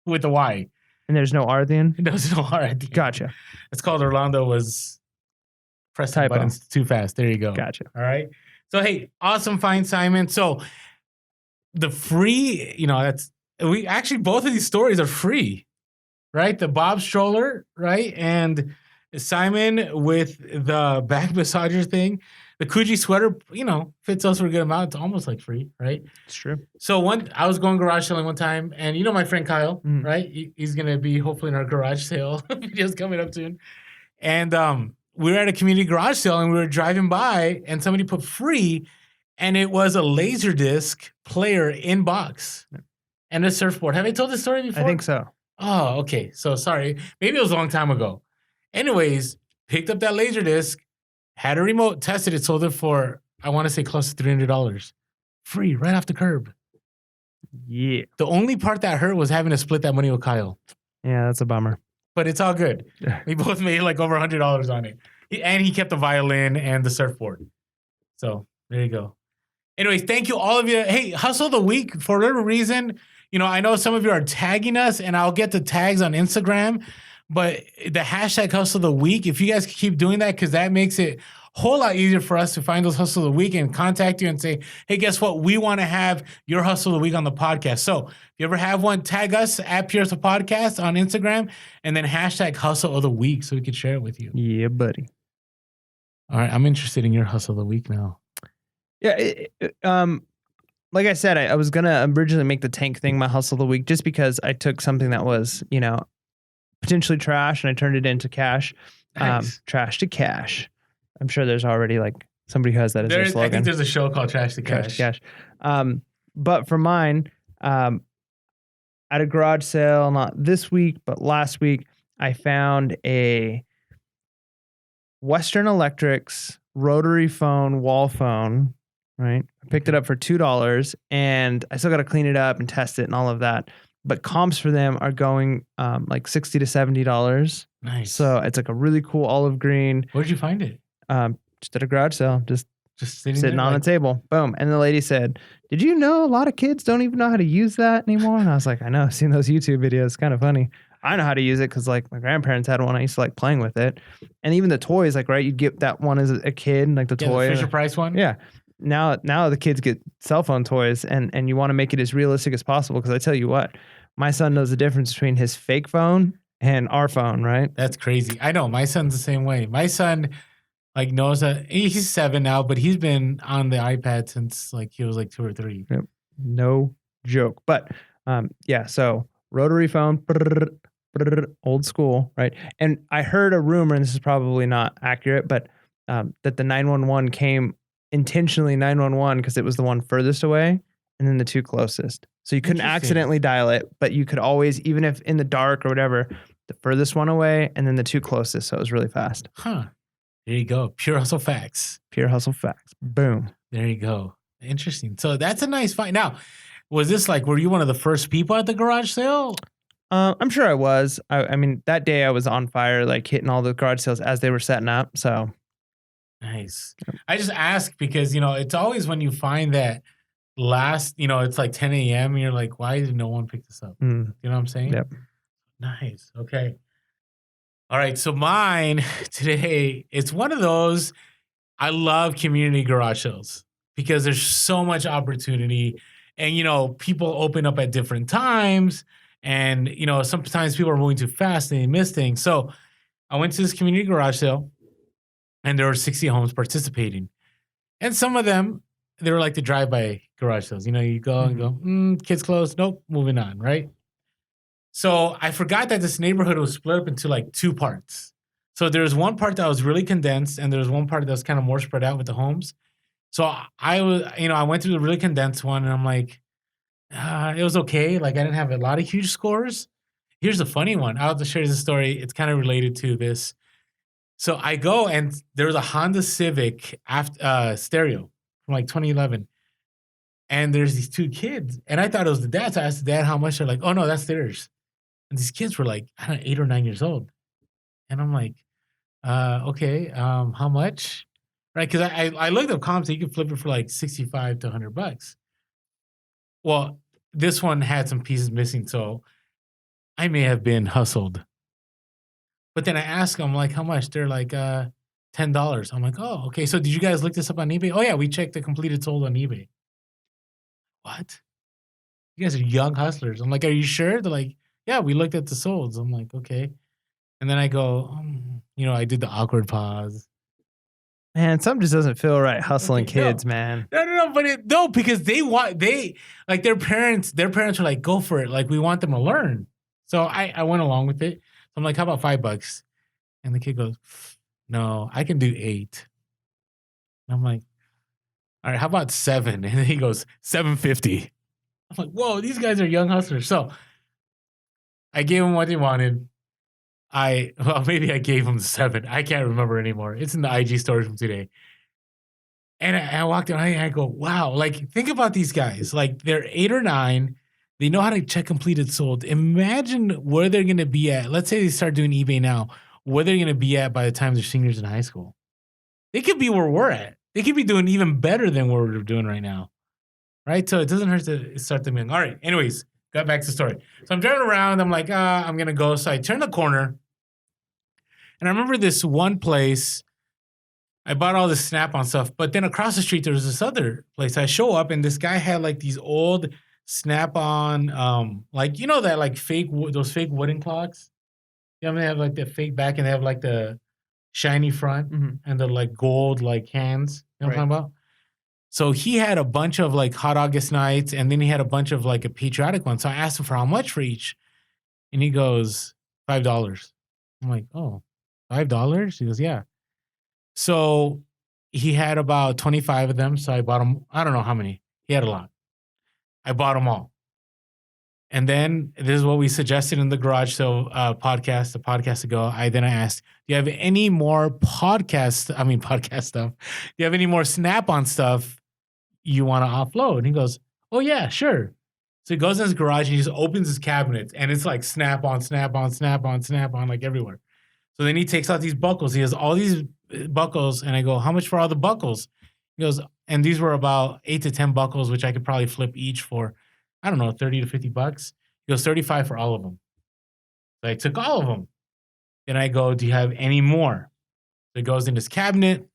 with a Y. And there's no R at the end? There's no R at the end. Gotcha. It's called Orlando was pressing buttons too fast. There you go. Gotcha. All right. So, hey, awesome find, Simon. So the free, we actually, both of these stories are free, right? The Bob stroller, right? And Simon with the back massager thing. The Coogee sweater, fits us for a good amount. It's almost like free, right? It's true. So I was going garage selling one time, and my friend Kyle, right? He's going to be hopefully in our garage sale videos coming up soon. And we were at a community garage sale, and we were driving by, and somebody put free, and it was a Laserdisc player in box and a surfboard. Have I told this story before? I think so. Oh, okay. So sorry. Maybe it was a long time ago. Anyways, picked up that Laserdisc, had a remote, tested it, sold it for, I want to say close to $300. Free, right off the curb. Yeah. The only part that hurt was having to split that money with Kyle. Yeah, that's a bummer. But it's all good. We both made like over $100 on it. And he kept the violin and the surfboard. So there you go. Anyways, thank you all of you. Hey, Hustle of the Week, for whatever reason, I know some of you are tagging us, and I'll get the tags on Instagram. But the hashtag Hustle of the Week, if you guys keep doing that, because that makes it a whole lot easier for us to find those Hustle of the Week and contact you and say, hey, guess what? We want to have your Hustle of the Week on the podcast. So if you ever have one, tag us at Pure Hustle Podcast on Instagram, and then hashtag Hustle of the Week so we can share it with you. Yeah, buddy. All right, I'm interested in your Hustle of the Week now. Yeah, like I said, I was going to originally make the tank thing my Hustle of the Week just because I took something that was, potentially trash and I turned it into cash. Nice. Trash to cash. I'm sure there's already like somebody who has that as their slogan. I think there's a show called Trash to Cash. Trash to cash. But for mine, at a garage sale, not this week, but last week, I found a Western Electrics rotary phone, wall phone, right? I picked it up for $2 and I still got to clean it up and test it and all of that. But comps for them are going like $60 to $70. Nice. So it's like a really cool olive green. Where'd you find it? Just at a garage sale, just sitting on there, the table. Boom. And the lady said, did you know a lot of kids don't even know how to use that anymore? And I was like, I know, I've seen those YouTube videos. Kind of funny. I know how to use it because like my grandparents had one. I used to like playing with it. And even the toys, like, right, you'd get that one as a kid, like the toy. The Fisher Price one? Yeah. Now the kids get cell phone toys and you want to make it as realistic as possible. Because I tell you what, my son knows the difference between his fake phone and our phone, right? That's crazy. I know. My son's the same way. My son like knows that he's 7 now, but he's been on the iPad since like he was like 2 or 3. Yep. No joke. But yeah, so rotary phone, old school, right? And I heard a rumor, and this is probably not accurate, but that the 911 came intentionally 911 because it was the one furthest away and then the 2 closest. So you couldn't accidentally dial it, but you could always, even if in the dark or whatever, the furthest one away and then the 2 closest. So it was really fast. Huh. There you go. Pure hustle facts. Pure hustle facts. Boom. There you go. Interesting. So that's a nice find. Now, was this like, were you one of the first people at the garage sale? I'm sure I was. I mean, that day I was on fire, like hitting all the garage sales as they were setting up. So nice. I just ask because, it's always when you find that last, it's like 10 a.m. and you're like, why did no one pick this up? You know what I'm saying? Yep. Nice. Okay. All right. So mine today, it's one of those, I love community garage sales because there's so much opportunity and, people open up at different times and, sometimes people are moving too fast and they miss things. So I went to this community garage sale and there were 60 homes participating. And some of them, they were like the drive-by garage sales. You go and go, kids closed. Nope, moving on, right? So I forgot that this neighborhood was split up into like 2 parts. So there's one part that was really condensed and there's one part that was kind of more spread out with the homes. So I went through the really condensed one and I'm like, it was okay. Like I didn't have a lot of huge scores. Here's the funny one. I'll just share this story. It's kind of related to this. So I go and there was a Honda Civic stereo from like 2011. And there's these 2 kids. And I thought it was the dad. So I asked the dad how much. They're like, oh, no, that's theirs. And these kids were like, I don't know, 8 or 9 years old. And I'm like, okay, how much? Right? Because I looked up comps, you can flip it for like 65 to $100. Well, this one had some pieces missing, so I may have been hustled. But then I asked them, like, how much? They're like, $10. I'm like, oh, okay. So did you guys look this up on eBay? Oh, yeah, we checked the completed sold on eBay. What? You guys are young hustlers. I'm like, are you sure? They're like, yeah, we looked at the solds. I'm like, okay. And then I go, I did the awkward pause. Man, something just doesn't feel right hustling kids, man. No, but because like their parents are like, go for it. Like, we want them to learn. So I went along with it. So I'm like, how about $5? And the kid goes, no, I can do 8. And I'm like, all right, how about 7? And then he goes, $7.50. I'm like, whoa, these guys are young hustlers. So I gave them what they wanted. Maybe I gave them 7. I can't remember anymore. It's in the IG stories from today. And I walked in and I go, wow, like, think about these guys. Like, they're 8 or 9. They know how to check completed sold. Imagine where they're going to be at. Let's say they start doing eBay now, where they're going to be at by the time they're seniors in high school. They could be where we're at. They could be doing even better than what we're doing right now. Right? So it doesn't hurt to start them in. All right. Anyways, got back to the story. So I'm driving around. I'm like, I'm going to go. So I turn the corner. And I remember this one place, I bought all this Snap-on stuff, but then across the street, there was this other place. I show up, and this guy had like these old Snap-on, like, that like those fake wooden clocks? They have like the fake back, and they have like the shiny front and the like gold like hands. You know what I'm talking about? So he had a bunch of like Hot August Nights, and then he had a bunch of like a patriotic one. So I asked him for how much for each, and he goes, $5. I'm like, oh. $5? He goes, yeah. So he had about 25 of them. So I bought them. I don't know how many. He had a lot. I bought them all. And then this is what we suggested in the garage sale podcast, the podcast ago. I asked, do you have any more podcast stuff? Do you have any more Snap-on stuff you want to offload? And he goes, oh, yeah, sure. So he goes in his garage and he just opens his cabinets, and it's like Snap-on, Snap-on, Snap-on, Snap-on, like everywhere. So then he takes out these buckles. He has all these buckles, and I go, how much for all the buckles? He goes, and these were about 8 to 10 buckles, which I could probably flip each for, I don't know, 30 to 50 bucks. He goes, 35 for all of them. So I took all of them. Then I go, do you have any more? So he goes in his cabinet, and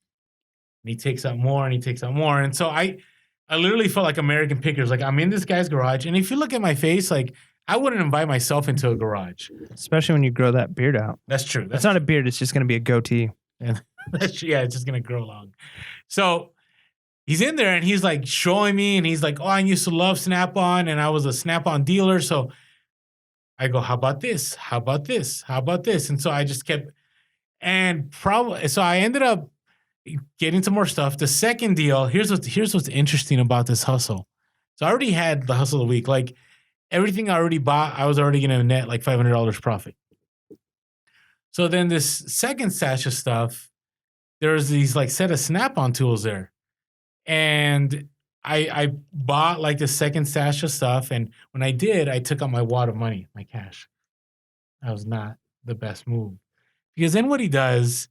he takes out more, and he takes out more. And so I literally felt like American Pickers. Like, I'm in this guy's garage, and if you look at my face, like, I wouldn't invite myself into a garage. Especially when you grow that beard out. That's true. That's not a beard. It's just going to be a goatee. It's just going to grow long. So he's in there, and he's like showing me, and he's like, oh, I used to love Snap-on, and I was a Snap-on dealer. So I go, how about this? How about this? How about this? And so I just kept, so I ended up getting some more stuff. The second deal, here's what's interesting about this hustle. So I already had the hustle of the week. Like, everything I already bought, I was already going to net like $500 profit. So then this second stash of stuff, there's these like set of Snap-on tools there. And I bought like the second stash of stuff. And when I did, I took out my wad of money, my cash. That was not the best move. Because then what he does,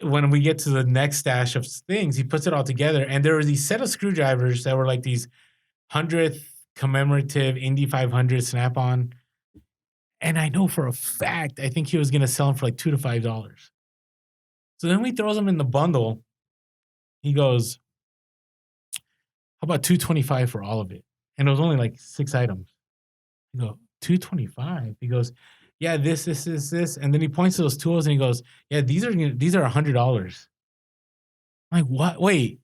when we get to the next stash of things, he puts it all together. And there were these set of screwdrivers that were like these 100th commemorative Indy 500 Snap-on. And I know for a fact, I think he was going to sell them for like $2 to $5. So then we throws them in the bundle. He goes, how about $225 for all of it? And it was only like 6 items. I go, $225? He goes, yeah, this. And then he points to those tools and he goes, yeah, these are $100. I'm like, what? Wait,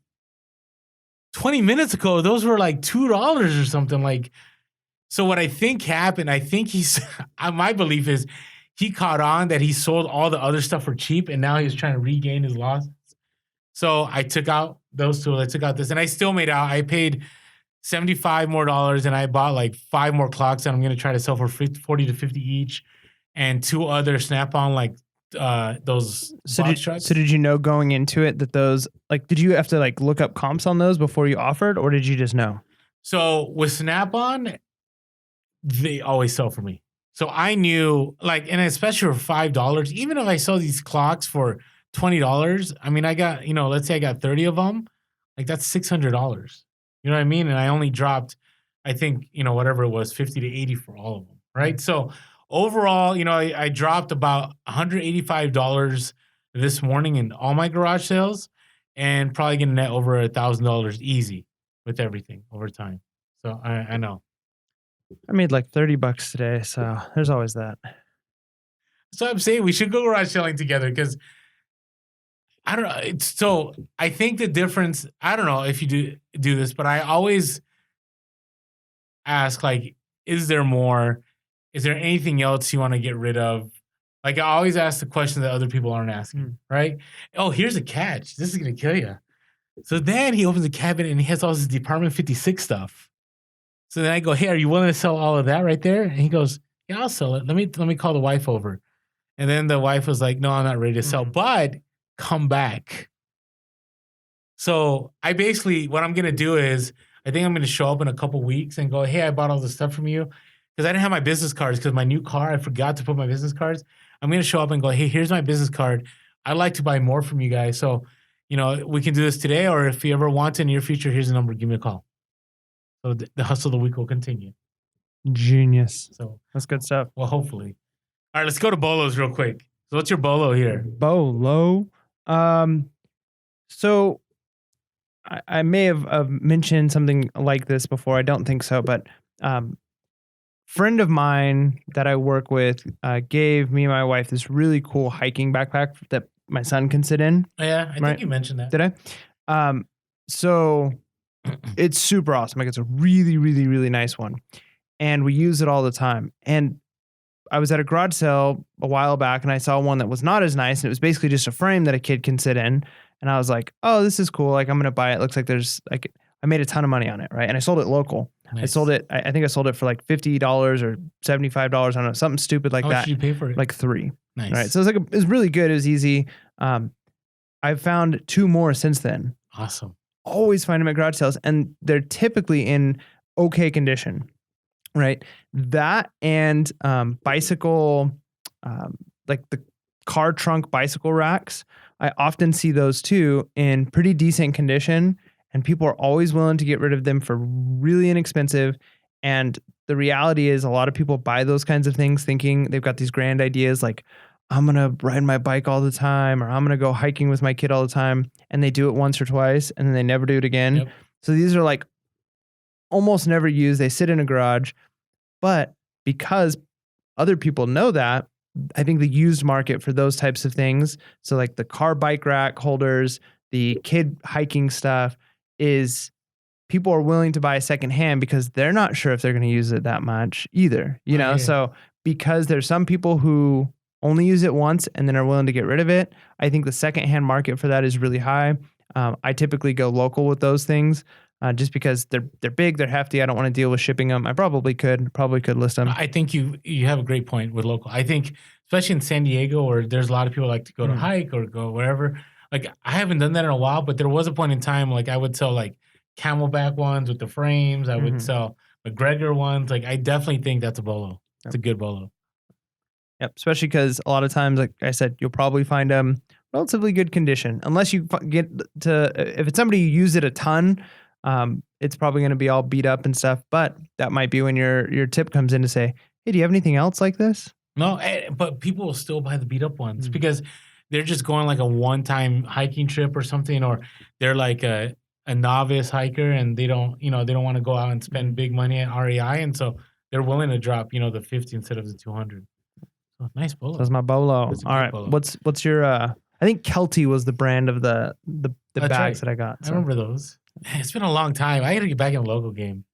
20 minutes ago, those were like $2 or something. Like, so what I think happened, I think my belief is he caught on that he sold all the other stuff for cheap, and now he's trying to regain his losses. So I took out those tools, I took out this, and I still made out. I paid $75 more, and I bought like 5 more clocks that I'm going to try to sell for 40 to 50 each, and 2 other Snap-on, like those box trucks. So did you know going into it that those, like, did you have to like look up comps on those before you offered, or did you just know? So with Snap-on, they always sell for me. So I knew, like, and especially for $5, even if I sell these clocks for $20, I mean, I got, let's say I got 30 of them, like that's $600. You know what I mean? And I only dropped, I think, whatever it was, 50 to 80 for all of them, right? So overall, I dropped about $185 this morning in all my garage sales, and probably gonna net over $1,000 easy with everything over time. So I know. I made like $30 today, so there's always that. So I'm saying we should go garage selling together, because I don't know. So I think the difference, I don't know if you do this, but I always ask, like, is there more? Is there anything else you want to get rid of? Like, I always ask the question that other people aren't asking, right? Oh, here's a catch. This is going to kill you. So then he opens the cabinet and he has all this Department 56 stuff. So then I go, hey, are you willing to sell all of that right there? And he goes, yeah, I'll sell it. Let me call the wife over. And then the wife was like, no, I'm not ready to sell, but come back. So I basically, what I'm going to do is, I think I'm going to show up in a couple weeks and go, hey, I bought all this stuff from you. Because I didn't have my business cards, because my new car, I forgot to put my business cards. I'm going to show up and go, hey, here's my business card. I'd like to buy more from you guys. So, we can do this today, or if you ever want to in your future, here's the number. Give me a call. So the hustle of the week will continue. Genius. So that's good stuff. Well, hopefully. All right, let's go to BOLOs real quick. So what's your BOLO here? BOLO. So I may have mentioned something like this before. I don't think so, but friend of mine that I work with gave me and my wife this really cool hiking backpack that my son can sit in. Oh, yeah, I think you mentioned that. Did I? So it's super awesome. Like, it's a really, really, really nice one. And we use it all the time. And I was at a garage sale a while back and I saw one that was not as nice. And it was basically just a frame that a kid can sit in. And I was like, oh, this is cool. Like, I'm going to buy it. Looks like there's like, I made a ton of money on it. Right. And I sold it local. Nice. I sold it. I think I sold it for like $50 or $75. I don't know. Something stupid like that. How much did you pay for it? Like $3. Nice. Right. So it was really good. It was easy. I've found 2 more since then. Awesome. Always find them at garage sales, and they're typically in okay condition, right? That and bicycle, like the car trunk bicycle racks. I often see those too in pretty decent condition, and people are always willing to get rid of them for really inexpensive. And the reality is, a lot of people buy those kinds of things thinking they've got these grand ideas like, I'm going to ride my bike all the time, or I'm going to go hiking with my kid all the time. And they do it once or twice and then they never do it again. Yep. So these are like almost never used. They sit in a garage, but because other people know that, I think the used market for those types of things, so like the car bike rack holders, the kid hiking stuff, is people are willing to buy secondhand because they're not sure if they're going to use it that much either, you know? Yeah. So because there's some people who only use it once and then are willing to get rid of it, I think the secondhand market for that is really high. I typically go local with those things just because they're big, they're hefty. I don't want to deal with shipping them. I probably could list them. I think you have a great point with local. I think especially in San Diego, where there's a lot of people like to go to hike or go wherever. Like, I haven't done that in a while, but there was a point in time like I would sell like Camelback ones with the frames. I would sell McGregor ones. Like, I definitely think that's a BOLO. It's a good BOLO. Yep, especially because a lot of times, like I said, you'll probably find them relatively good condition. Unless you get to, if it's somebody who used it a ton, it's probably going to be all beat up and stuff. But that might be when your tip comes in to say, hey, do you have anything else like this? No, but people will still buy the beat up ones because they're just going like a one-time hiking trip or something, or they're like a novice hiker and they don't want to go out and spend big money at REI, and so they're willing to drop the 50 instead of the 200. Oh, nice BOLO. That's my BOLO. All right. BOLO. What's your I think Kelty was the brand of the bags that I got. So. I remember those. It's been a long time. I got to get back in the local game.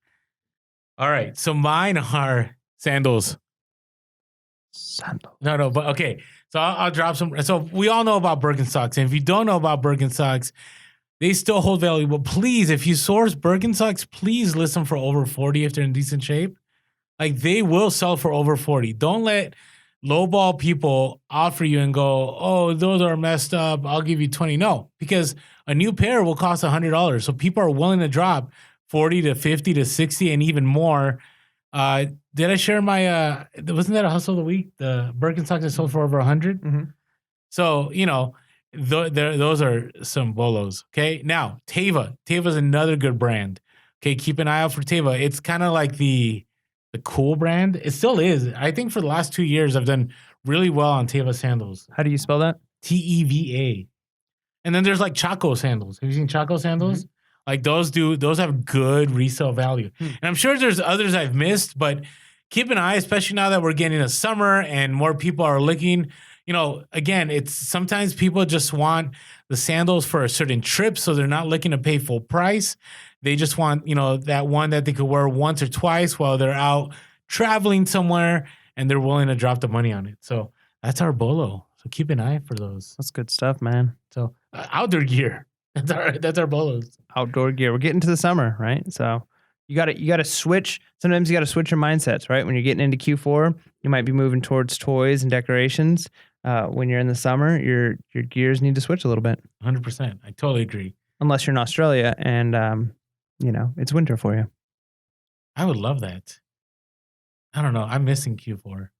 All right. So mine are sandals. No, but okay. So I'll drop some. So we all know about Birkenstocks. And if you don't know about Birkenstocks, they still hold value. But please, if you source Birkenstocks, please list them for over 40 if they're in decent shape. Like, they will sell for over 40. Don't let lowball people offer you and go, oh, those are messed up, I'll give you 20. No, because a new pair will cost $100. So people are willing to drop 40 to 50 to 60 and even more Did I share my? Wasn't that a hustle of the week? The Birkenstocks that sold for over 100. Mm-hmm. So those are some bolos. Okay, now Teva. Teva's another good brand. Okay, keep an eye out for Teva. It's kind of like the cool brand. It still is. I think for the last 2 years, I've done really well on Teva sandals. How do you spell that? Teva. And then there's like Chaco sandals. Have you seen Chaco sandals? Mm-hmm. Like those have good resale value. And I'm sure there's others I've missed, but keep an eye, especially now that we're getting a summer and more people are looking. Again, it's sometimes people just want the sandals for a certain trip, so they're not looking to pay full price. They just want, that one that they could wear once or twice while they're out traveling somewhere, and they're willing to drop the money on it. So that's our bolo. So keep an eye for those. That's good stuff, man. So outdoor gear. That's our bolos. Outdoor gear. We're getting to the summer, right? So you got to switch. Sometimes you got to switch your mindsets, right? When you're getting into Q4, you might be moving towards toys and decorations. When you're in the summer, your gears need to switch a little bit. 100%. I totally agree. Unless you're in Australia and it's winter for you. I would love that. I don't know. I'm missing Q4.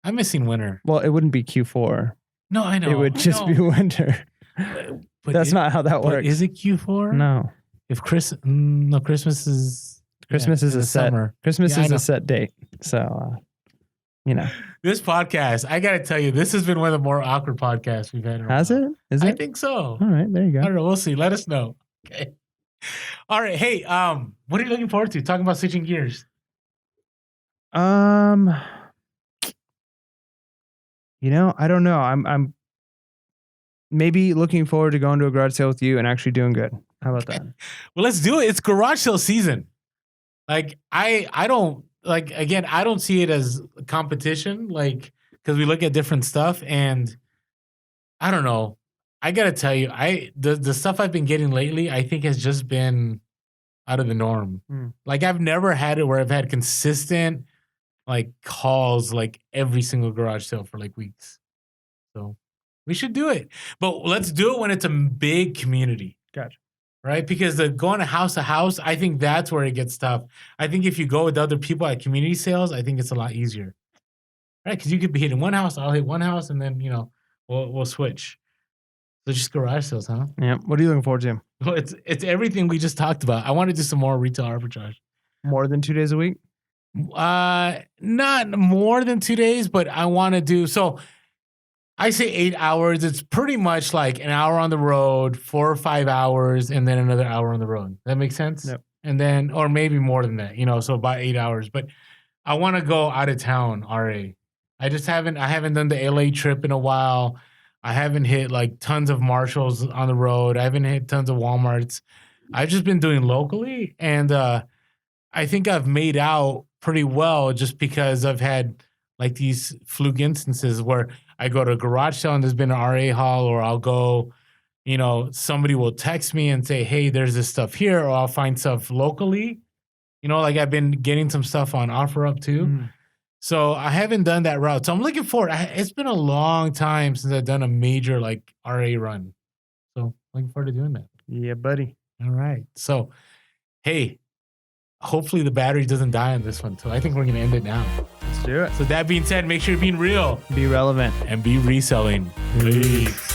I'm missing winter. Well, it wouldn't be Q4. No, I know. It would just be winter. But that's not how that works. Is it Q4? No. If Christmas is a set summer. Christmas is a set date. So This podcast, I gotta tell you, this has been one of the more awkward podcasts we've had. Has it? Is it? I think so. All right, there you go. I don't know. We'll see. Let us know. Okay. All right. Hey, what are you looking forward to? Talking about switching gears. I don't know. I'm maybe looking forward to going to a garage sale with you and actually doing good. How about that? Well, let's do it. It's garage sale season. Like I don't again, I don't see it as competition, because we look at different stuff, and I don't know. I gotta tell you, the stuff I've been getting lately, I think has just been out of the norm. Like I've never had it where I've had consistent calls every single garage sale for weeks. So we should do it, but let's do it when it's a big community. Gotcha. Right? Because going to house, I think that's where it gets tough. I think if you go with other people at community sales, I think it's a lot easier. Right? Because you could be hitting one house, I'll hit one house, and then, we'll switch. So just garage sales, huh? Yeah. What are you looking forward to? Well, it's everything we just talked about. I want to do some more retail arbitrage. More than 2 days a week? Not more than 2 days, but I want to do so. I say 8 hours. It's pretty much like an hour on the road, 4 or 5 hours, and then another hour on the road. That makes sense? Yep. And then, or maybe more than that, so about 8 hours. But I want to go out of town, RA. I haven't done the LA trip in a while. I haven't hit tons of Marshalls on the road. I haven't hit tons of Walmarts. I've just been doing locally. And I think I've made out pretty well just because I've had these fluke instances where I go to a garage sale and there's been an RA haul, or I'll go, somebody will text me and say, hey, there's this stuff here, or I'll find stuff locally. I've been getting some stuff on OfferUp too. So I haven't done that route. So I'm looking forward. It's been a long time since I've done a major RA run. So looking forward to doing that. Yeah, buddy. All right. So, hey, hopefully the battery doesn't die on this one. So I think we're going to end it now. Let's do it. So that being said, make sure you're being real. Be relevant. And be reselling. Peace.